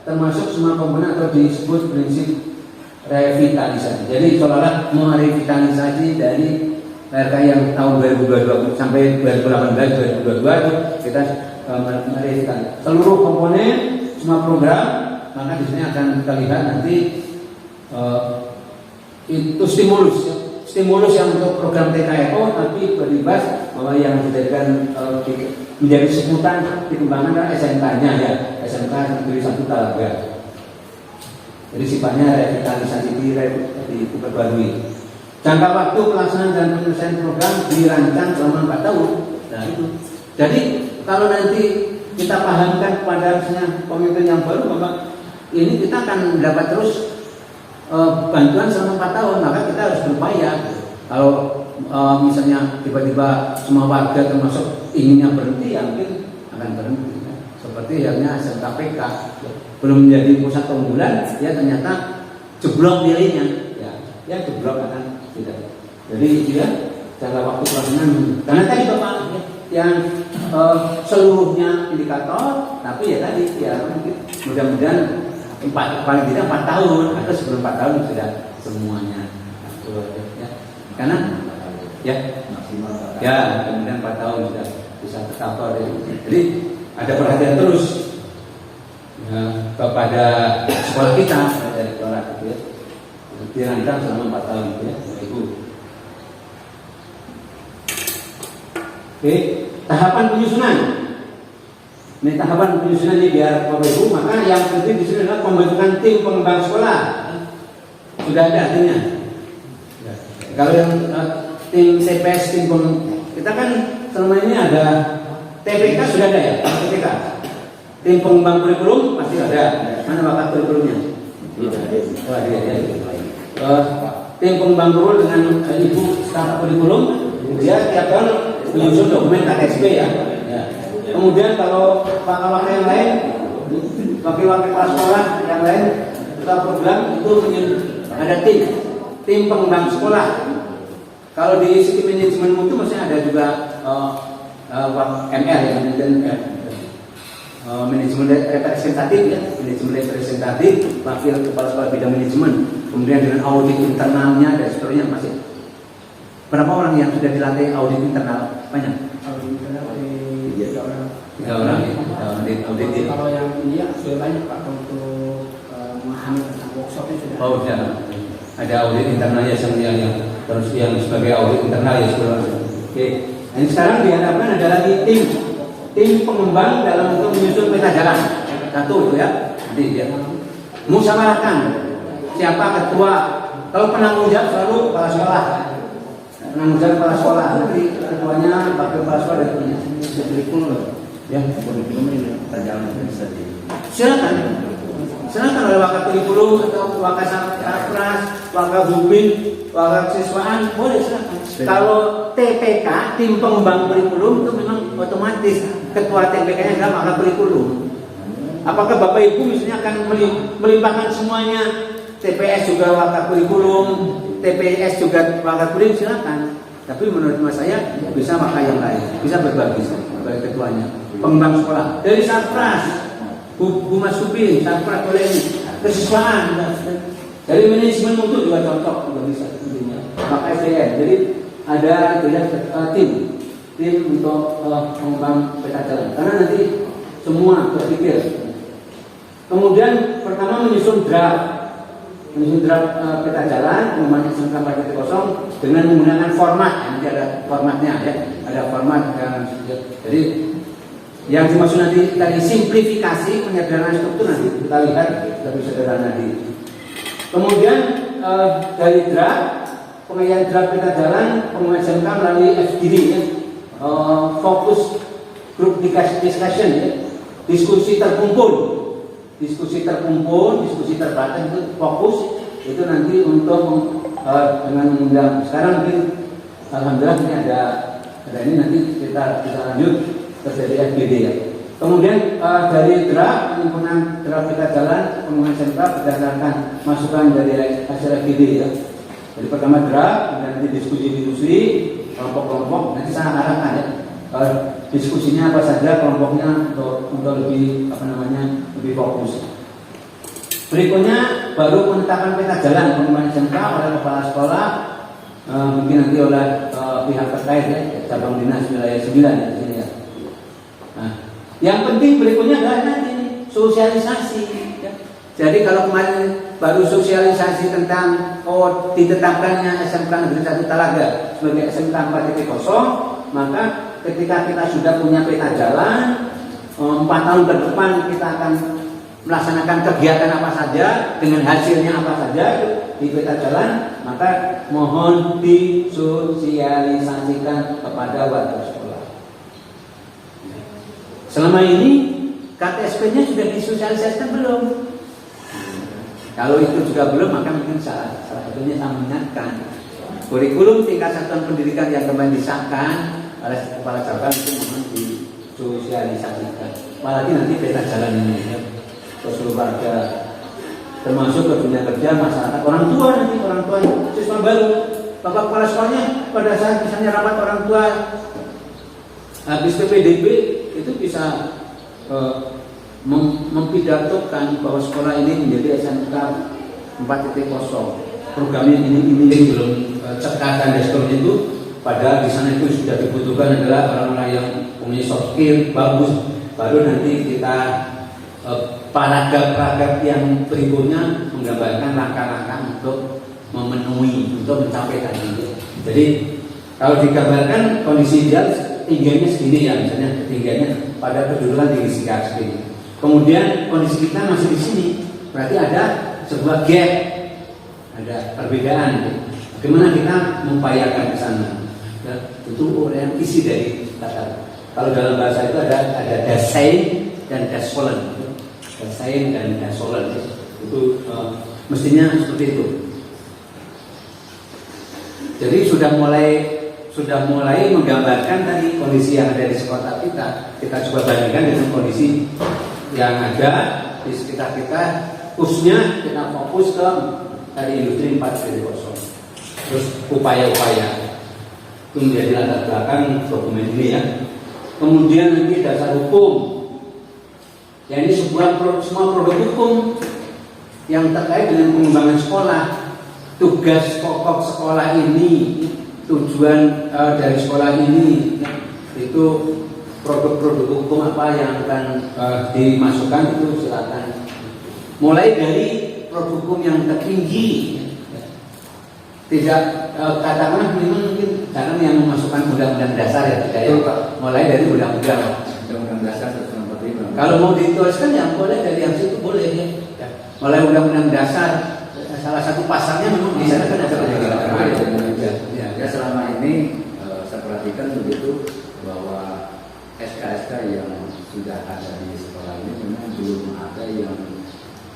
termasuk semua komponen atau disebut prinsip revitalisasi. Jadi seolah-olah merevitalisasi dari RK yang tahun 2022 sampai 2018 2022 itu kita merevitalisasi seluruh komponen semua program, maka di sini akan kita lihat nanti itu stimulus yang untuk program TKFO, tapi beribas bahwa yang dijadikan menjadi sebutan dikembangkan adalah SMK-nya ya, SMK Negeri 1 Talaga. Jadi sifatnya revitalisasi diperbarui. Jangka waktu pelaksanaan dan penyelesaian program dirancang selama 4 tahun. Nah itu. Jadi kalau nanti kita pahamkan kepada pemimpin yang baru bahwa ini kita akan mendapat terus bantuan selama 4 tahun, maka kita harus berupaya. Kalau misalnya tiba-tiba semua warga termasuk inginnya berhenti, ya mungkin akan berhenti. Ya. Seperti halnya SMKPK belum menjadi pusat keunggulan, ya ternyata jeblok nilainya, ya jeblok akan tidak. Jadi dia jangka waktu pelaksanaan. Karena tadi Bapak yang seluruhnya indikator, tapi ya tadi ya mudah-mudahan paling tidak 4 tahun atau sebelum 4 tahun sudah semuanya ya. Karena ya kemudian 4 tahun sudah bisa tercover ya. Jadi ada perhatian terus ya, kepada sekolah kita dari sekolah gitu ya, dirancang selama 4 tahun gitu ya. Ibu. Oke, tahapan penyusunan. Ini tahapan penyusunan ini biar Bapak Ibu, maka yang penting di sini adalah pembentukan tim pengembang sekolah. Sudah ada artinya. Ya. Kalau yang tim CPS, kita kan selama ini ada TPK sudah ada ya, TPK. Tim pengembang kurikulum pasti ada. Mana bakat kurikulumnya? Oh, ada ya. Tim pengembang kurikulum dengan ibu staf kurikulum, dia tiap tahun menyusun dokumen KTSP ya. Kemudian kalau wakil-wakil yang lain, wakil-wakil kepala sekolah yang lain, kita program itu ada tim pengembang sekolah. Kalau di segi manajemen mutu maksudnya ada juga MR ya, manajemen representatif ya, manajemen representatif, wakil kepala sekolah bidang manajemen, kemudian dengan audit internalnya dan seterusnya masih. Berapa orang yang sudah dilatih audit internal? Banyak. Audit internal 3 orang ya. Audit. Kalau yang ini sudah banyak Pak untuk memahami tentang workshopnya sudah. Oh sudah. Ada audit internalnya yang terus yang sebagai audit internal ya sekolah. Oke. Nah, sekarang dihadapkan ada lagi tim pengembang dalam untuk menyusun peta jalan. Satu itu ya. Nanti dia musyawarahkan siapa ketua. Kalau penanggung jawab selalu kepala sekolah. penanggung jawab kepala sekolah. Nanti ketuanya wakil kepala sekolah dari punya kurikulum. Ya, kurikulum ini perjalanan bisa di. Silakan oleh wakil kurikulum atau wakil sarpras, wakil bubin, wakil siswaan, boleh silakan. Kalau TPK, tim pengembang kurikulum itu memang otomatis ketua TPK-nya adalah wakil kurikulum. Apakah Bapak Ibu misalnya akan melimpahkan semuanya, TPS juga wakil kurikulum, TPS juga wakil kurikulum, silakan. Tapi menurut saya bisa wakil yang lain, bisa berbagi sebagai ketuanya. Pengembang sekolah dari sarpras, Humas Subin, sarpras boleh ini, kesiswaan, dari manajemen mutu juga cocok, juga bisa tentunya. Maka SDM, jadi ada tim untuk pengembang peta jalan. Karena nanti semua berpikir. Kemudian pertama menyusun draft peta jalan pengembangan SMK 4.0 dengan menggunakan format. Nanti ada formatnya ya, ada format yang jadi yang dimaksud nanti tadi simplifikasi penyederhanaan struktur nanti kita lihat lebih sederhana di. Kemudian dari draft pengajian draft peta jalan pengembangan SMK melalui FGD ya, fokus group discussion ya, diskusi terkumpul, diskusi terbatas itu fokus itu nanti untuk dengan mengundang. Sekarang mungkin alhamdulillah ini ada ini nanti kita bisa lanjut terjadi FGD ya. Kemudian dari draft penyempurnaan draft peta jalan pengembangan SMK berdasarkan masukan dari hasil FGD ya. Jadi pertama draft, kemudian nanti diskusi kelompok-kelompok. Nanti saya arahkan ya diskusinya apa saja, kelompoknya untuk lebih lebih fokus. Berikutnya baru penetapan peta jalan pengembangan SMK oleh kepala sekolah, mungkin nanti oleh pihak terkait ya, cabang dinas wilayah 9 di sini ya. Nah, yang penting berikutnya adalah nanti sosialisasi. Ya. Jadi kalau kemarin baru sosialisasi tentang ditetapkannya SMK Negeri 1 Talaga sebagai SMK 4.0, maka ketika kita sudah punya peta jalan 4 tahun ke depan kita akan melaksanakan kegiatan apa saja dengan hasilnya apa saja di peta jalan, maka mohon disosialisasikan kepada warga sekolah. Selama ini KTSP-nya sudah disosialisasikan belum? Kalau itu juga belum, maka mungkin salah satunya saya mengingatkan kurikulum tingkat satuan pendidikan yang kemarin disahkan oleh kepala cabang itu mohon disosialisasikan. Apalagi nanti peta jalan ini ya, ke seluruh warga, termasuk ke dunia kerja, masyarakat, orang tua nanti orang tua siswa baru, bapak kepala sekolahnya pada saat misalnya rapat orang tua habis PPDB itu bisa mempidatokan bahwa sekolah ini menjadi SMK 4.0. Programnya ini belum cekat dan gestur itu. Padahal di sana itu sudah dibutuhkan adalah orang-orang yang punya soft skill bagus. Baru nanti kita paragraf yang berikutnya menggambarkan langkah-langkah untuk memenuhi, untuk mencapai tadi. Jadi kalau digambarkan kondisi ideal tingginya segini ya, misalnya ketinggiannya pada kedudukan tinggi segini. Kemudian kondisi kita masih di sini, berarti ada sebuah gap, ada perbedaan. Bagaimana kita mengupayakan ke sana? Ya, itu yang isi dari kata. Kalau dalam bahasa itu ada desain dan desolen. Desain dan desolen itu mestinya seperti itu. Jadi sudah mulai menggambarkan tadi kondisi yang ada di sekolah kita coba bandingkan dengan kondisi yang ada di sekitar kita, khususnya kita fokus ke dari industri 4.0. Terus upaya-upaya itu menjadi latar belakang dokumen ini ya. Kemudian nanti dasar hukum, ya ini semua produk hukum yang terkait dengan pengembangan sekolah, tugas pokok sekolah ini, tujuan dari sekolah ini, itu produk-produk hukum apa yang akan dimasukkan itu silakan. Mulai dari produk hukum yang tertinggi, tidak katakanlah mungkin jangan yang memasukkan undang-undang dasar ya, tidak ya. Mulai dari undang-undang dasar 1945. Kalau mau dituliskan yang boleh dari yang situ boleh ya. Mulai undang-undang dasar salah satu pasalnya memang di sana kan ada ya selama ini menyampaikan begitu bahwa SK-SK yang sudah ada di sekolah ini memang belum ada yang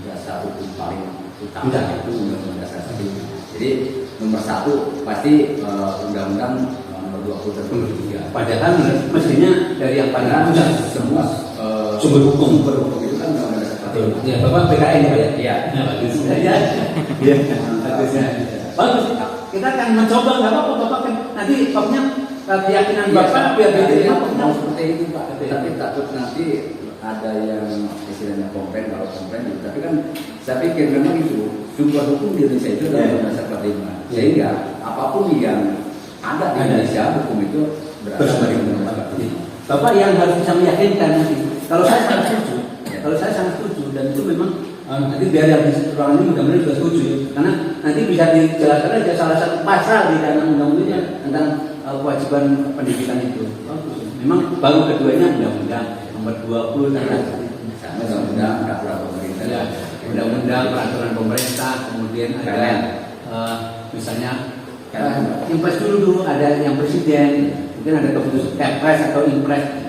dasar hukum paling utama itu undang-undang dasar 45. Jadi nomor 1 pasti undang-undang nomor 20 dan 23. Padahal mestinya dari yang paling sudah semua sumber hukum itu kan undang-undang dasar 45. Ya, Bapak PKN ya, Pak ya? Iya. Bagus. Ya. Iya. Bagus. Kita akan mencoba, nggak apa-apa, Bapak kan nanti topnya keyakinan Bapak biar mau seperti itu Pak. Tapi takut nanti ada yang istilahnya komplain kalau komplain gitu. Tapi kan saya pikir memang itu sumber hukum di Indonesia itu adalah dasar 45. Sehingga apapun yang ada di Indonesia hukum itu berasal dari undang-undang 45. Bapak yang harus bisa meyakinkan nanti. Kalau saya sangat setuju, kalau saya sangat setuju dan itu memang nanti biar yang di ruangan ini mudah-mudahan juga setuju ya. Karena nanti bisa dijelaskan aja salah satu pasal di dalam undang-undangnya tentang kewajiban pendidikan itu. Memang baru keduanya undang-undang nomor 20 tentang undang-undang peraturan pemerintah. Ya, undang-undang peraturan pemerintah, kemudian ada misalnya impres dulu ada yang presiden, mungkin ada keputusan Kepres atau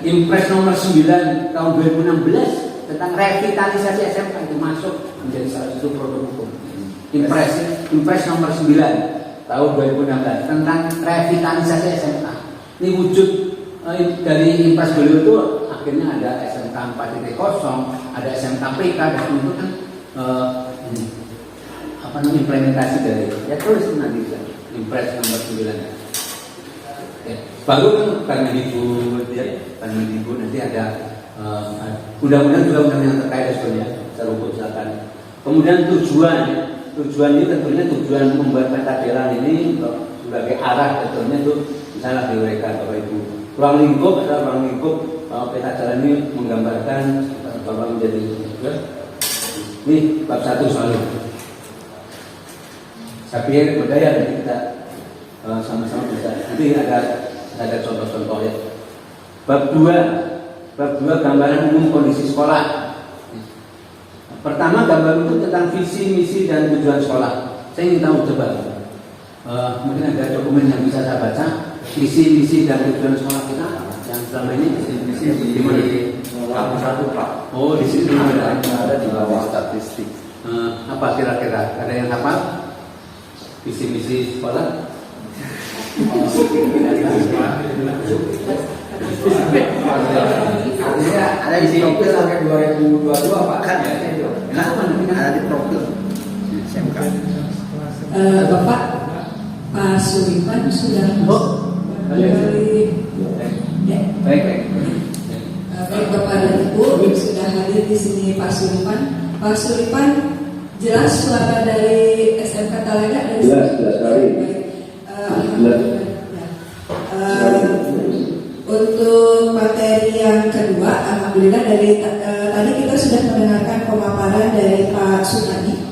impres nomor 9 tahun 2016 tentang revitalisasi SMK itu masuk menjadi salah satu produk hukum. Impres nomor 9 tahun 2016 tentang revitalisasi SMK. Ini wujud dari impres beliau itu akhirnya ada SMK 4.0, ada SMK PK dan itu kan implementasi dari ya terus nanti impres nomor 9. Ya, baru kan Mendikbud nanti ada undang-undang juga undang yang terkait sebenarnya saya silakan. Kemudian tujuan ini tentunya tujuan membuat peta jalan ini sebagai arah tentunya itu misalnya diuraikan Bapak Ibu. Ruang lingkup peta jalan ini menggambarkan bahwa menjadi ini bab 1 selalu. Saya pikir budaya nanti kita sama-sama bisa. Nanti ada contoh-contoh ya. Bab 2 gambaran umum kondisi sekolah. Pertama gambar umum tentang visi, misi dan tujuan sekolah. Saya ingin tahu coba. Mungkin ada dokumen yang bisa saya baca. Visi, misi dan tujuan sekolah kita yang selama ini misi di mana? Satu Pak. Oh di sini ada di bawah statistik. Apa kira-kira? Ada yang hafal? Visi misi sekolah? Ada di profil sampai 2022 Pak kan ya? Ada di profil SMK. Bapak Pak Sulipan sudah dari Baik. baik Bapak dan Ibu sudah hadir di sini Pak Sulipan. Pak Sulipan jelas suara dari SMK Talaga dari jelas sekali. Untuk materi yang kedua, alhamdulillah dari tadi kita sudah mendengarkan pemaparan dari Pak Sutadi.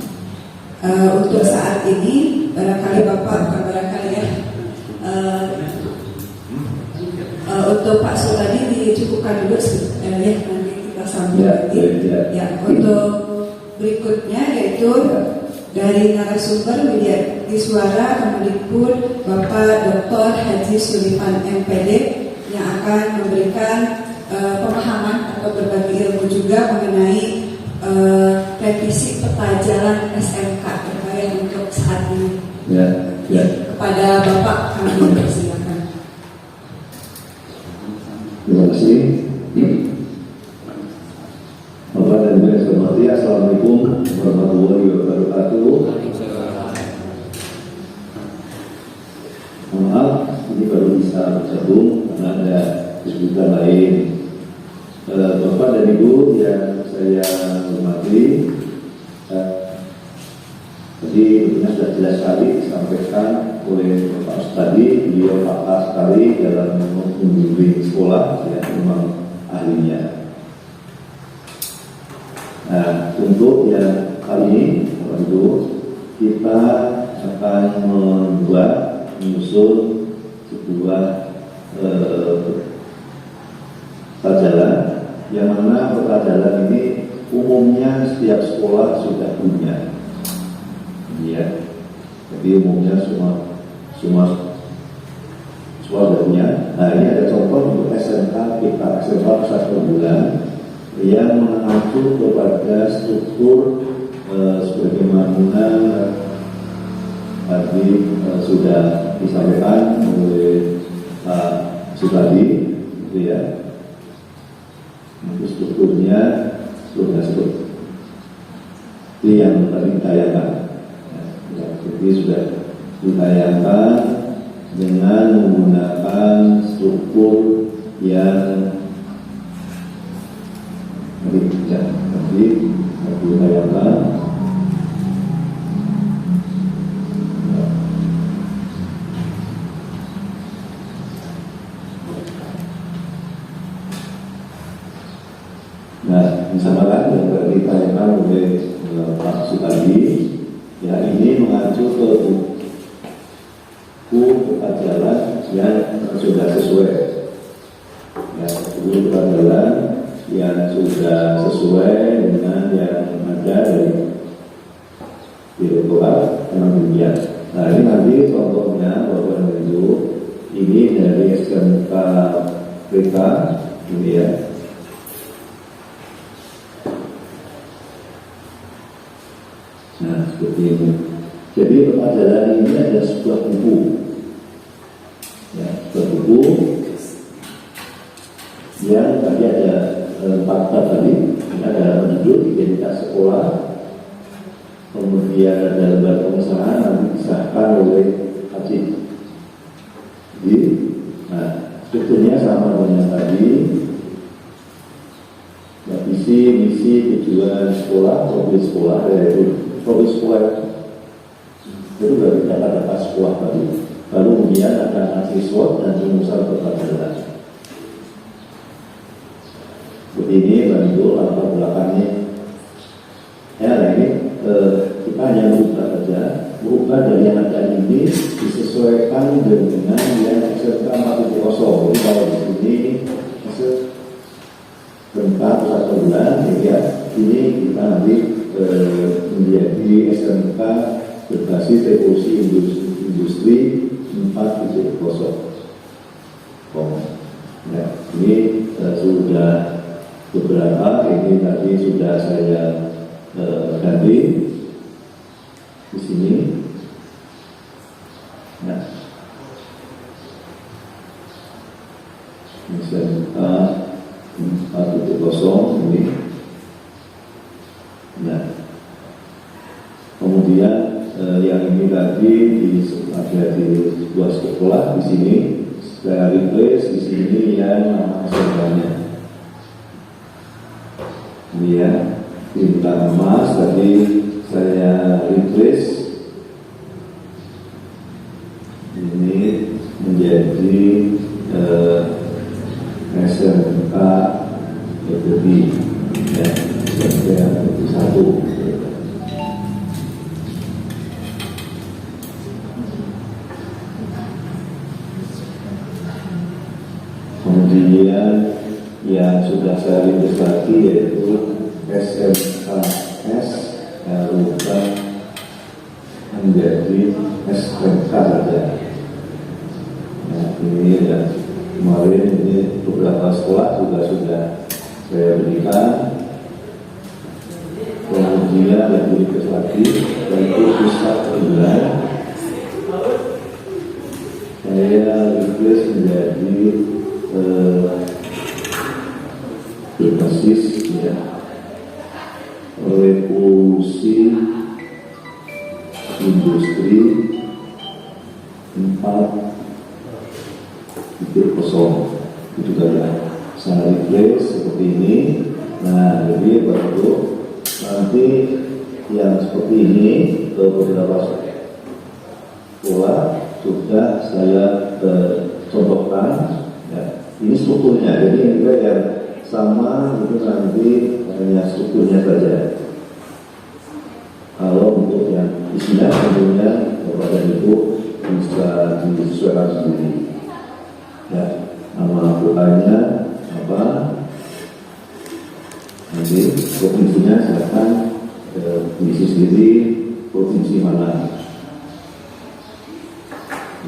Untuk saat ini barangkali Bapak bukan barangkali ya. Untuk Pak Sutadi dicukupkan dulu ya, nanti kita sambung lagi. Ya, untuk berikutnya yaitu dari narasumber media di suara Kemendikbud Bapak Dr. Haji Sulipan MPD yang akan memberikan pemahaman atau berbagi ilmu juga mengenai revisi peta jalan SMK terkait untuk saat ini. Ya. Kepada Bapak kami persilakan. Terima kasih. Bapak dan Ibu yang saya hormati, Assalamualaikum warahmatullahi wabarakatuh. Maaf, ini baru bisa bergabung karena ada kesibukan lain. Bapak dan Ibu yang saya hormati, tadi sudah jelas sekali disampaikan oleh Bapak tadi, beliau pakar sekali dalam membimbing sekolah, ya memang ahlinya. Nah, untuk yang kali ini, Bapak Ibu, kita akan menyusun sebuah peta jalan, yang mana peta jalan ini umumnya setiap sekolah sudah punya, ya. Jadi umumnya semua sudah punya. Nah, ini SMK kita SMK pusat perguruan yang mengacu kepada struktur sebagaimana tadi sudah disampaikan oleh Pak Sukadi, gitu ya. Itu strukturnya sudah seperti yang tadi ditayangkan. Ya, jadi sudah ditayangkan dengan menggunakan struktur yang ditayangkan. Nah, misalkan yang ditayangkan oleh Pak Sukadi, ya ini mengacu ke buku peta jalan yang sudah sesuai, ya buku peta jalan yang sudah sesuai dengan yang ada dari Direktorat Pengembangan. Nah ini nanti contohnya Bapak dan Ibu, ini dari SMK PK ini ya. Nah seperti ini. Jadi peta jalan ini ada sebuah buku, ya, sebuah buku yang tadi ada 4 bab tadi. Ini ada penduduk, identitas sekolah, kemudian ada lembaga pengusahaan nanti disahkan oleh Haji. Jadi, nah strukturnya sama dengan tadi. Ya, visi, misi, tujuan sekolah, profil sekolah, yaitu profil sekolah itu dari data-data sekolah tadi. Lalu kemudian ada siswa dan rumusan pembelajaran. Begini bantu latar belakangnya. Ya ini kita hanya berubah dari yang ada ini disesuaikan dengan yang SMK 4.0. Jadi kalau di sini bentar satu bulan, ya ini kita nanti menjadi SMK berbasis revolusi industri 4.0. Ya, ini sudah beberapa, ini tadi sudah saya ganti di sini. Nah, SMK 4.0 ini. Nah, kemudian yang ini tadi ada di sebuah sekolah di sini, saya replace di sini yang nama SMK-nya. Ini ya, bintang emas tadi saya replace ini menjadi SMK Ekonomi, ya, SMK 1. Kemudian yang sudah saya replace lagi yaitu SMKS berubah menjadi SMK saja. Nah, ini ya, kemarin ini beberapa sekolah juga sudah saya berikan. Kemudian yang replace lagi yaitu pusat perguruan, saya replace menjadi berbasis ya revolusi industri 4.0 itu saja. Saya replace seperti ini. Nah jadi baru nanti yang seperti ini ke beberapa sekolah sudah saya contohkan ya. Ini strukturnya, jadi ini yang sama itu nanti hanya strukturnya saja. Kalau untuk yang isinya tentunya Bapak dan Ibu bisa disesuaikan sendiri. Ya, nama bukannya apa? Nanti provinsinya silakan diisi sendiri provinsi mana.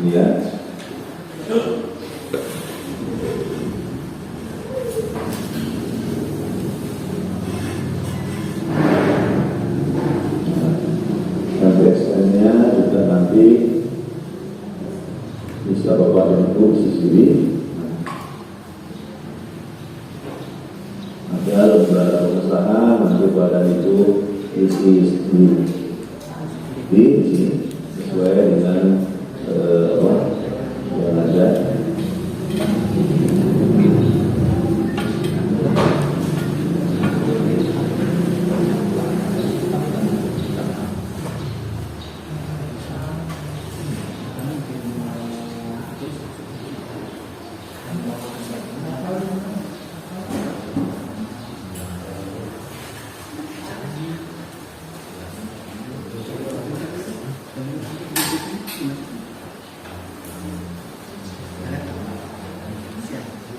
Ini ya. bisa Bapak dan Ibu sendiri. Ada lembaga pengusahaan nanti badan itu isi sendiri di sini sesuai dengan yang ada.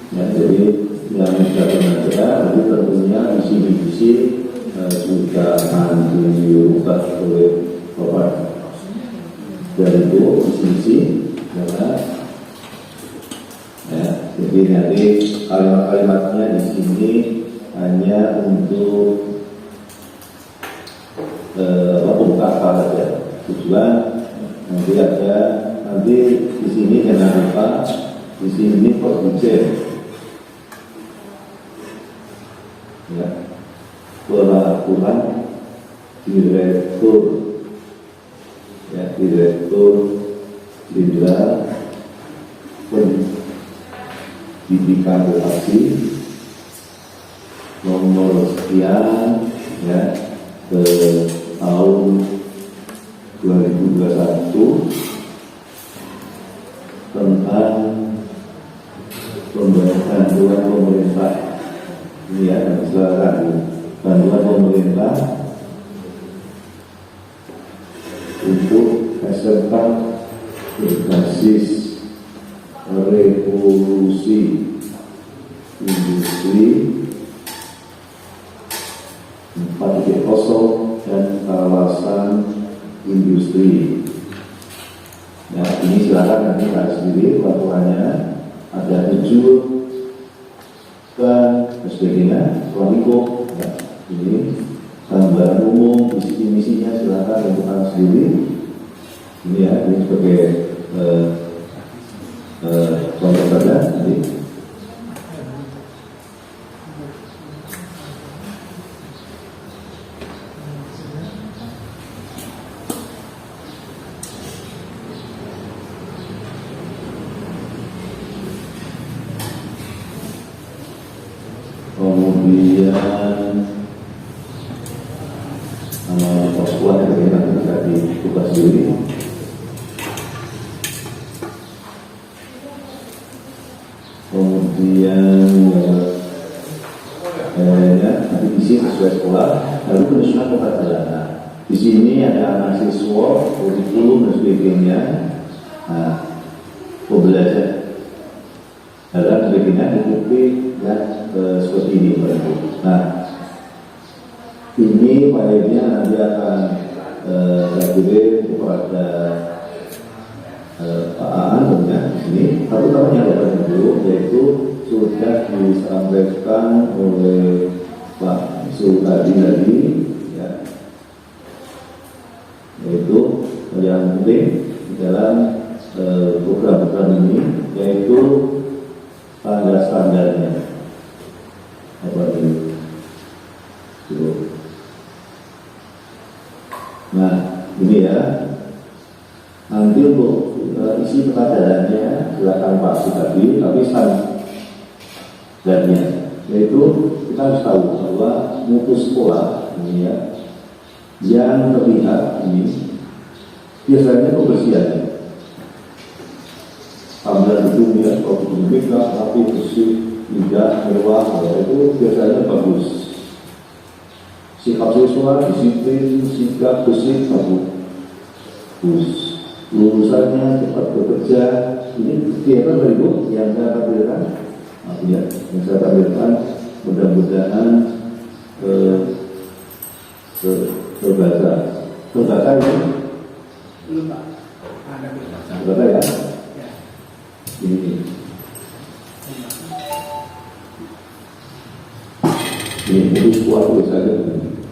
Ya, jadi yang kita baca itu tentunya visi-visi juga akan diubah oleh Bapak. Dari itu visi-visi ya, jadi nanti kalimat-kalimatnya di sini hanya untuk pembukaan saja. Tujuan nanti di sini jangan lupa di sini produsen. Ya, peraturan direktur jenderal pendidikan vokasi nomor sekian ya ke tahun 2021 tentang bantuan pemerintah. Ini ya, silakan bantuan pemerintah untuk SMK berbasis revolusi industri 4.0 dan kawasan industri. Ya, ini silakan nanti lihat sendiri peraturannya, ada 7 dan sebagainya. Suamiku ya, ini gambaran umum misinya silakan tentukan sendiri. Ini ya, ini sebagai contoh saja nanti. Kemudian Papua yang nanti bisa dibuka sendiri. Kemudian nanti isi sesuai sekolah, lalu penyusunan tata jalanan. Di sini ada mahasiswa, kurikulum dan sebagainya. Nah, pembelajaran dalam sebagainya diikuti dan seperti ini Pak Ibu. Nah, ini filenya nanti akan saya kirim kepada Pak Aan tentunya di sini. Satu namanya Bapak Ibu, yaitu sudah disampaikan oleh Pak Sukadi tadi, ya, yaitu yang penting di dalam program-program ini yaitu standar-standarnya. Apa itu? Nah, ini ya. Nanti untuk isi pelajarannya silakan Pak Sukadi, tapi standarnya yaitu kita harus tahu bahwa mutu sekolah ini ya, yang terlihat ini biasanya kebersihannya. Tampilan gedung ya, kalau gedung megah, rapi, bersih, indah, mewah, itu biasanya bagus. Sikap siswa, disiplin, sigap, bersih, bagus. Lulusannya cepat bekerja. Ini kegiatan dari Bu yang saya tampilkan. Ya, yang saya tampilkan mudah-mudahan terbaca ini. Belum Pak, ada terbaca ya. Ini putus sekolah tulisannya begini.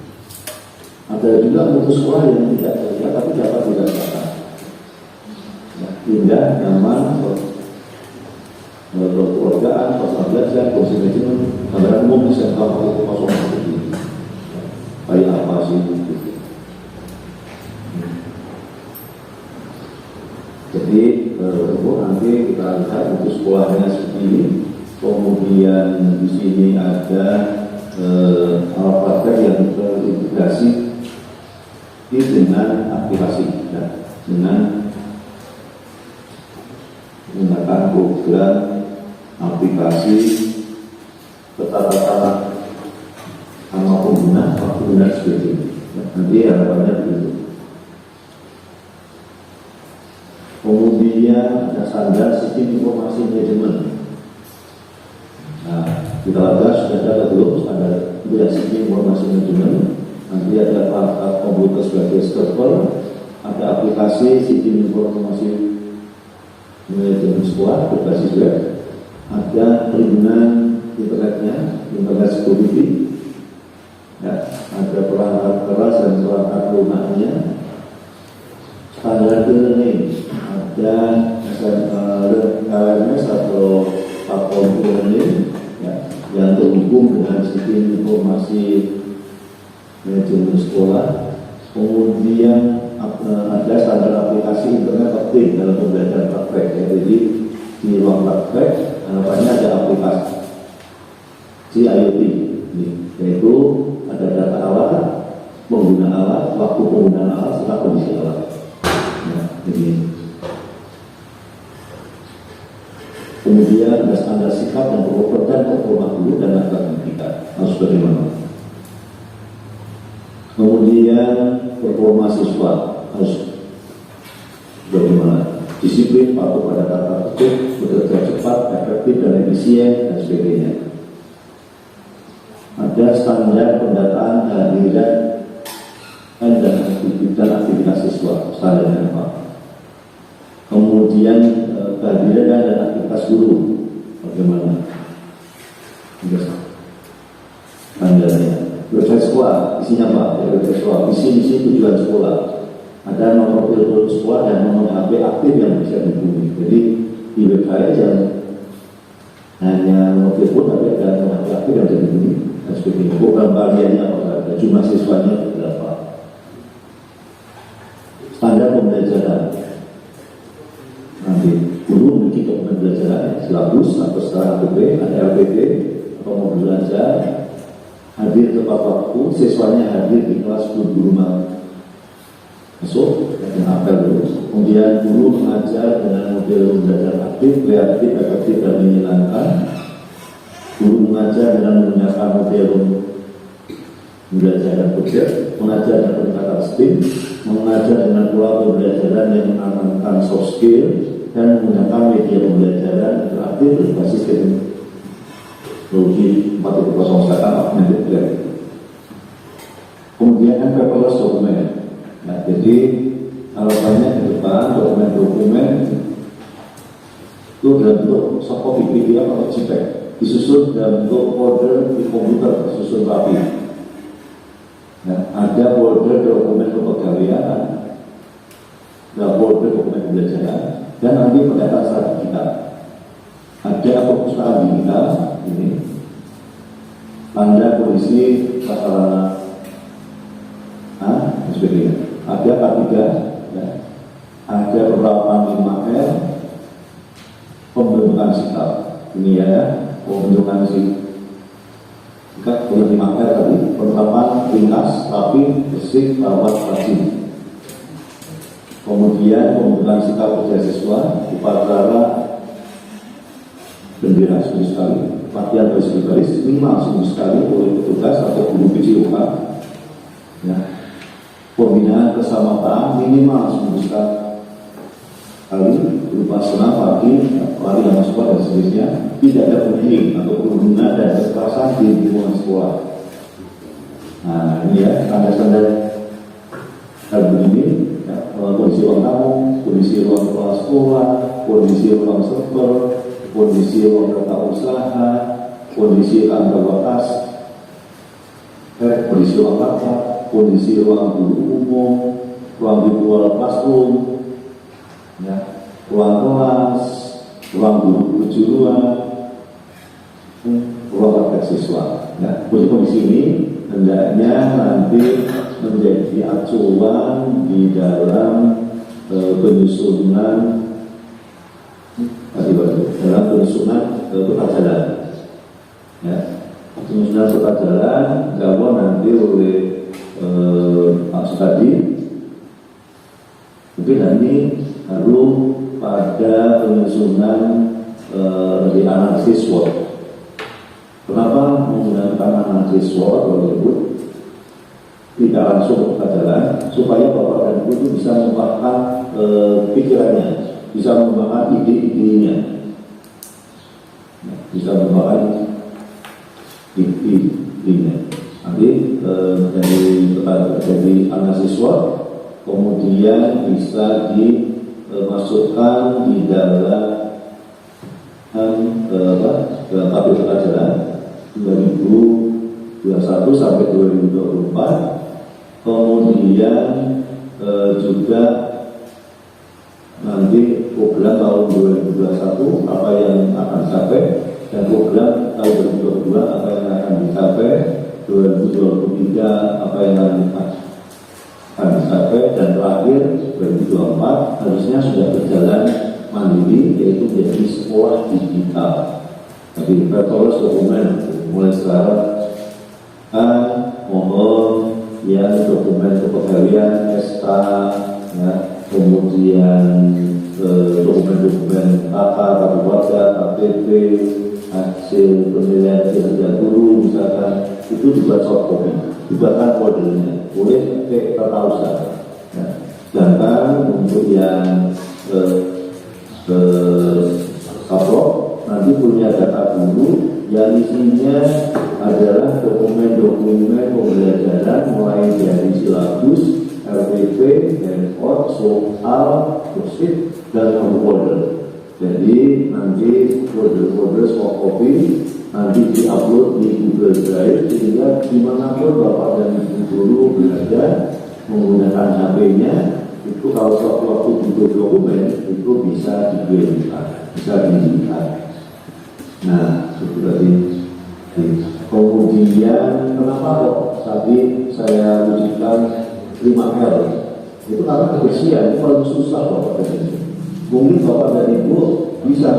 Ada juga putus sekolah yang tidak terlihat tapi dapat dirasakan. Ya. indah, nyaman, keluargaan, pasal belajar, kursi manajemen, anggaran umum SMK 401 kayak apa sih gitu. Jadi nanti kita lihat untuk sekolahnya seperti ini. Kemudian di sini ada alat praktek yang terintegrasi dengan aplikasi, ya, dengan menggunakan program aplikasi tata sama pengguna seperti ini. Nanti harapannya begitu. Kemudian ada standar sistem informasi manajemen. Nah, kita lihat sudah ada belum standar sistem informasi manajemen. Nanti ada perangkat komputer sebagai server, ada aplikasi sistem informasi manajemen sekolah berbasis web, ada perlindungan internetnya, internet security, ya, ada perangkat keras dan perangkat lunaknya, standar learning, ada LMS atau platform learning, ya, yang terhubung dengan sistem informasi manajemen sekolah. Kemudian ada standar aplikasi internet aktif dalam pembelajaran praktek, ya. Jadi di ruang praktek harapannya ada aplikasi IoT, yaitu ada data alat, pengguna alat, waktu penggunaan alat, serta kondisi alat. Ya, jadi kemudian ada standar sikap dan performa guru dan akademika harus bagaimana. Kemudian performa siswa harus bagaimana, disiplin, patuh pada tata tertib, bekerja cepat, efektif dan efisien dan sebagainya. Ada standar pendataan kehadiran dan aktivitas siswa, standarnya apa. Kemudian kehadiran dan aktivitas guru bagaimana, standarnya. Website sekolah isinya apa? Website sekolah misi tujuan sekolah, ada nomor telepon sekolah dan nomor HP aktif yang bisa dihubungi. Jadi di website yang hanya nomor telepon tapi ada nomor HP aktif yang bisa dihubungi dan sebagainya. Program bagiannya apa saja, jumlah siswanya berapa, standar pembelajaran. Nanti guru memiliki dokumen pembelajaran, silabus atau setara APP, ada LPD atau mau belajar, hadir tepat waktu, siswanya hadir di kelas, guru masuk dan apel dulu. Kemudian guru mengajar dengan model belajar aktif, kreatif, efektif dan menyenangkan. Guru mengajar dengan menggunakan model pembelajaran project, mengajar dengan pendekatan STEAM, mengajar dengan pola pembelajaran yang menanamkan soft skill dan menggunakan media pembelajaran interaktif berbasis teknologi 4.0 sekarang augmented reality. Kemudian paperless dokumen. Nah, jadi harapannya ke depan dokumen-dokumen itu dalam bentuk soft copy PDF atau JPEG, disusun dalam bentuk folder di komputer, disusun rapi. Nah, ada folder dokumen kepegawaian, ada folder dokumen pembelajaran, dan nanti pendaftaran secara digital. Ada perpustakaan digital ini, tanda kondisi prasarana dan sebagainya. Ada K3, ya. Ada penerapan 5R, pembentukan sikap. Ini ya, pembentukan sikap 5R tadi, penerapan ringkas, rapi, bersih, rawat, rajin. Kemudian pembentukan sikap kerja siswa, upacara bendera seminggu sekali, latihan baris minimal seminggu sekali oleh petugas atau guru PJOK. Ya. Pembinaan keselamatan minimal seminggu sekali berupa senam pagi, lari sama sekolah dan seterusnya. Tidak ada bullying atau perundungan dan kekerasan di lingkungan sekolah. Nah ini ya standar-standar begini. Kondisi ruang tamu, kondisi ruang kepala sekolah, kondisi ruang server, kondisi ruang tata usaha, kondisi kantor batas, kondisi ruang rapat, kondisi ruang guru umum, ruang virtual classroom, ya, ruang kelas, ruang guru kejuruan, ruang praktek siswa. Nah, kondisi ini hendaknya nanti menjadi acuan di dalam penyusunan peta jalan. Ya, penyusunan peta jalan dilakukan nanti oleh Pak Sukadi. Mungkin nanti lalu pada penyusunan di analisis SWOT. Kenapa menggunakan analisis SWOT tersebut? Tidak langsung peta jalan, supaya Bapak dan Ibu itu bisa mengungkapkan pikirannya, bisa mengembangkan ide-idenya, bisa mengembangkan ide-idenya. Nanti dari analisis SWOT, kemudian bisa dimasukkan di dalam tabel peta jalan 2021 sampai 2024. Kemudian juga nanti program tahun 2021 apa yang akan dicapai, dan program tahun 2022 apa yang akan dicapai, 2023 apa yang akan dicapai, dan terakhir 2024 harusnya sudah berjalan mandiri, yaitu menjadi sekolah digital. Jadi tertulis dokumen mulai sekarang mohon yang dokumen kepegawaian, SK, ya, kemudian dokumen-dokumen kartu keluarga, KTP, hasil penilaian kinerja guru misalkan, itu dibuat soft copy, dibuatkan foldernya, boleh pakai tata usaha. Ya. Sedangkan untuk yang kaprok nanti punya data guru yang isinya adalah dokumen-dokumen pembelajaran mulai dari silabus, RPP, handphone, soal, kursit, dan folder. Jadi nanti folder-folder soft copy nanti diupload di Google Drive, sehingga dimanapun Bapak dan Ibu guru belajar menggunakan HP-nya, itu kalau suatu waktu butuh dokumen itu bisa dilihat, bisa dilihat. Nah, itu tadi. Kemudian kenapa kok tadi saya wujudkan 5L? Itu karena kebersihan itu paling susah Bapak dan Ibu. Mungkin Bapak dan Ibu bisa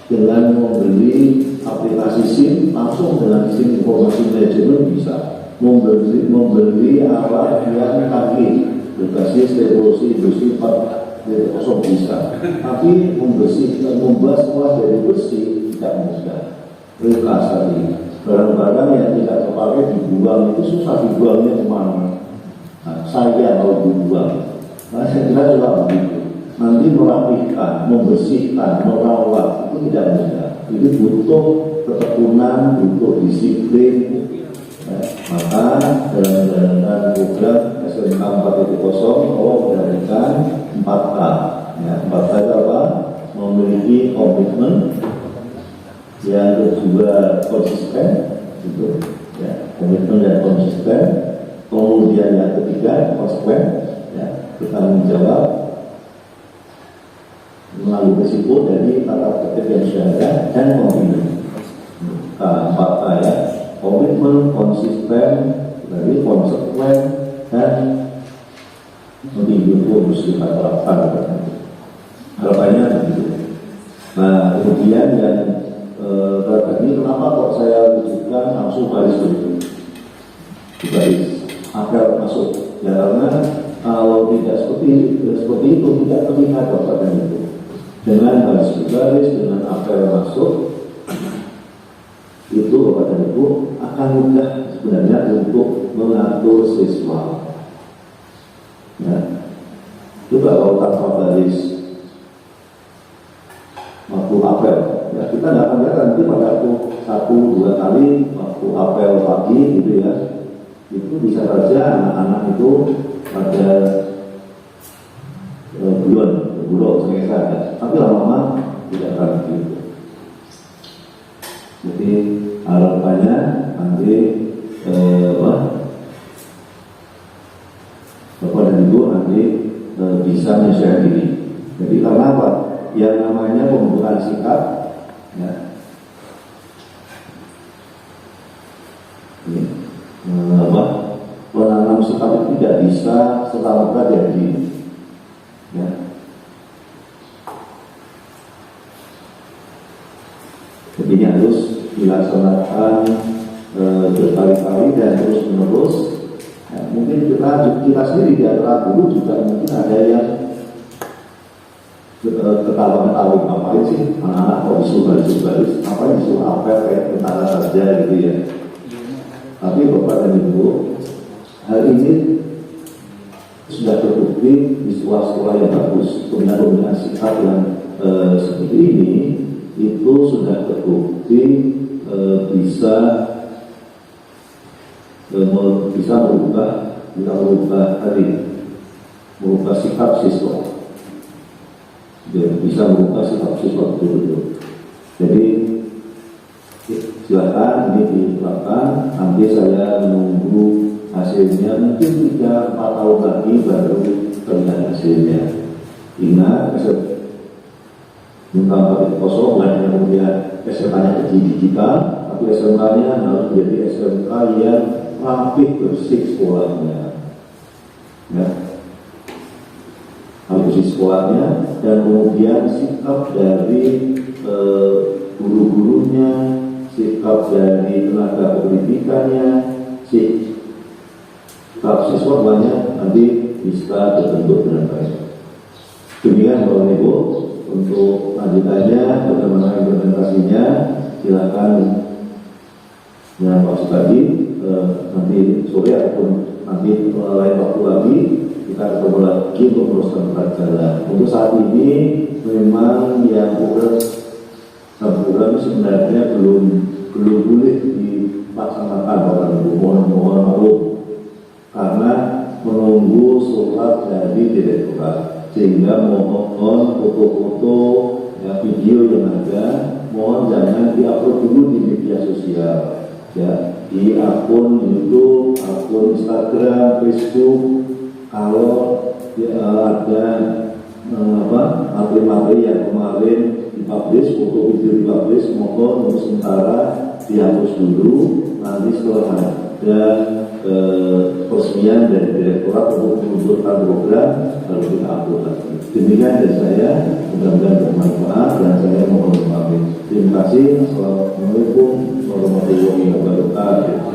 dengan membeli aplikasi SIM, langsung dengan SIM informasi manajemen bisa membeli alat yang kaki berbasis teknologi industri 4.0 bisa. Tapi membahas sekolah dari bersih tidak mudah. Ringkas tadi. Barang-barang yang tidak terpakai dibuang itu susah, dibuangnya kemana? Nah, saya mau dibuang. Nah, saya kira juga begitu. Nanti merapihkan, membersihkan, merawat itu tidak mudah. Itu butuh ketekunan, butuh disiplin. Maka dalam menjalankan program SMK 4.0 Allah memberikan 4K. Ya, 4K itu apa? Memiliki komitmen, yang kedua konsisten, itu ya, komitmen dan konsisten. Kemudian yang ketiga konsekuen, ya, bertanggung jawab menanggung risiko dari tata tertib yang sudah ada, dan komitmen. Empat ya, komitmen, konsisten, dari konsekuen, dan mendukung muslim atau harapannya begitu. Nah, kemudian yang tadi kenapa kok saya wujudkan langsung baris begitu, baris agar masuk, ya karena kalau tidak seperti itu tidak terlihat Bapak dan Ibu. Dengan baris dengan apel masuk itu Bapak dan Ibu akan mudah sebenarnya untuk mengatur siswa. Ya, coba kalau tanpa baris waktu apel, ya kita nggak akan lihat nanti pada waktu 1-2 kali waktu apel pagi gitu ya, itu bisa saja anak-anak itu pada bulan selesai, tapi lama-lama tidak akan begitu. Jadi harapannya nanti Bapak dan Ibu nanti bisa menyesuaikan diri. Jadi karena apa? yang namanya pembentukan sikap, ya. Ini, menanam sikap itu tidak bisa serta-merta jadi, ya. Jadi harus dilaksanakan berkali-kali dan terus-menerus. Ya, mungkin kita sendiri di antara guru juga mungkin ada yang ketawa-ketawa, ngapain sih anak-anak kok disuruh baris, ngapain disuruh apel kayak tentara saja gitu ya. Tapi Bapak dan Ibu, hal ini sudah terbukti di sekolah-sekolah yang bagus. Pembinaan sikap yang seperti ini itu sudah terbukti bisa merubah sikap siswa, bisa merubah sikap siswa betul-betul. Jadi silakan ini diterapkan. Nanti saya menunggu hasilnya, mungkin 3-4 tahun lagi baru terlihat hasilnya. Ingat, bukan kemudian SMK-nya digital, tapi SMK-nya harus menjadi SMK yang rapih bersih sekolahnya, ya. Harus bersih sekolahnya, dan kemudian sikap dari guru-gurunya, sikap dari tenaga pendidikannya, sikap siswa banyak nanti bisa terbentuk dengan baik. Demikian Bapak Ibu. Untuk lanjutannya, bagaimana implementasinya, silakan Pak Sukadi nanti sore ataupun nanti lain waktu lagi kita ketemu lagi untuk teruskan berjalan. Untuk saat ini memang yang program sebenarnya belum boleh dilaksanakan Bapak Ibu. Mohon maklum karena menunggu surat dari direktorat. Sehingga mohon foto-foto, ya, video yang ada, mohon jangan diupload dulu di media sosial, ya, di akun YouTube, akun Instagram, Facebook. Kalau ya, ada materi-materi yang kemarin dipublish, foto video dipublish, mohon untuk sementara dihapus dulu. Nanti setelah ada peresmian dari direktorat untuk meluncurkan program, lalu kita upload lagi. Demikian dari saya, mudah-mudahan bermanfaat dan saya mohon maaf. Terima kasih. Assalamualaikum warahmatullahi wabarakatuh.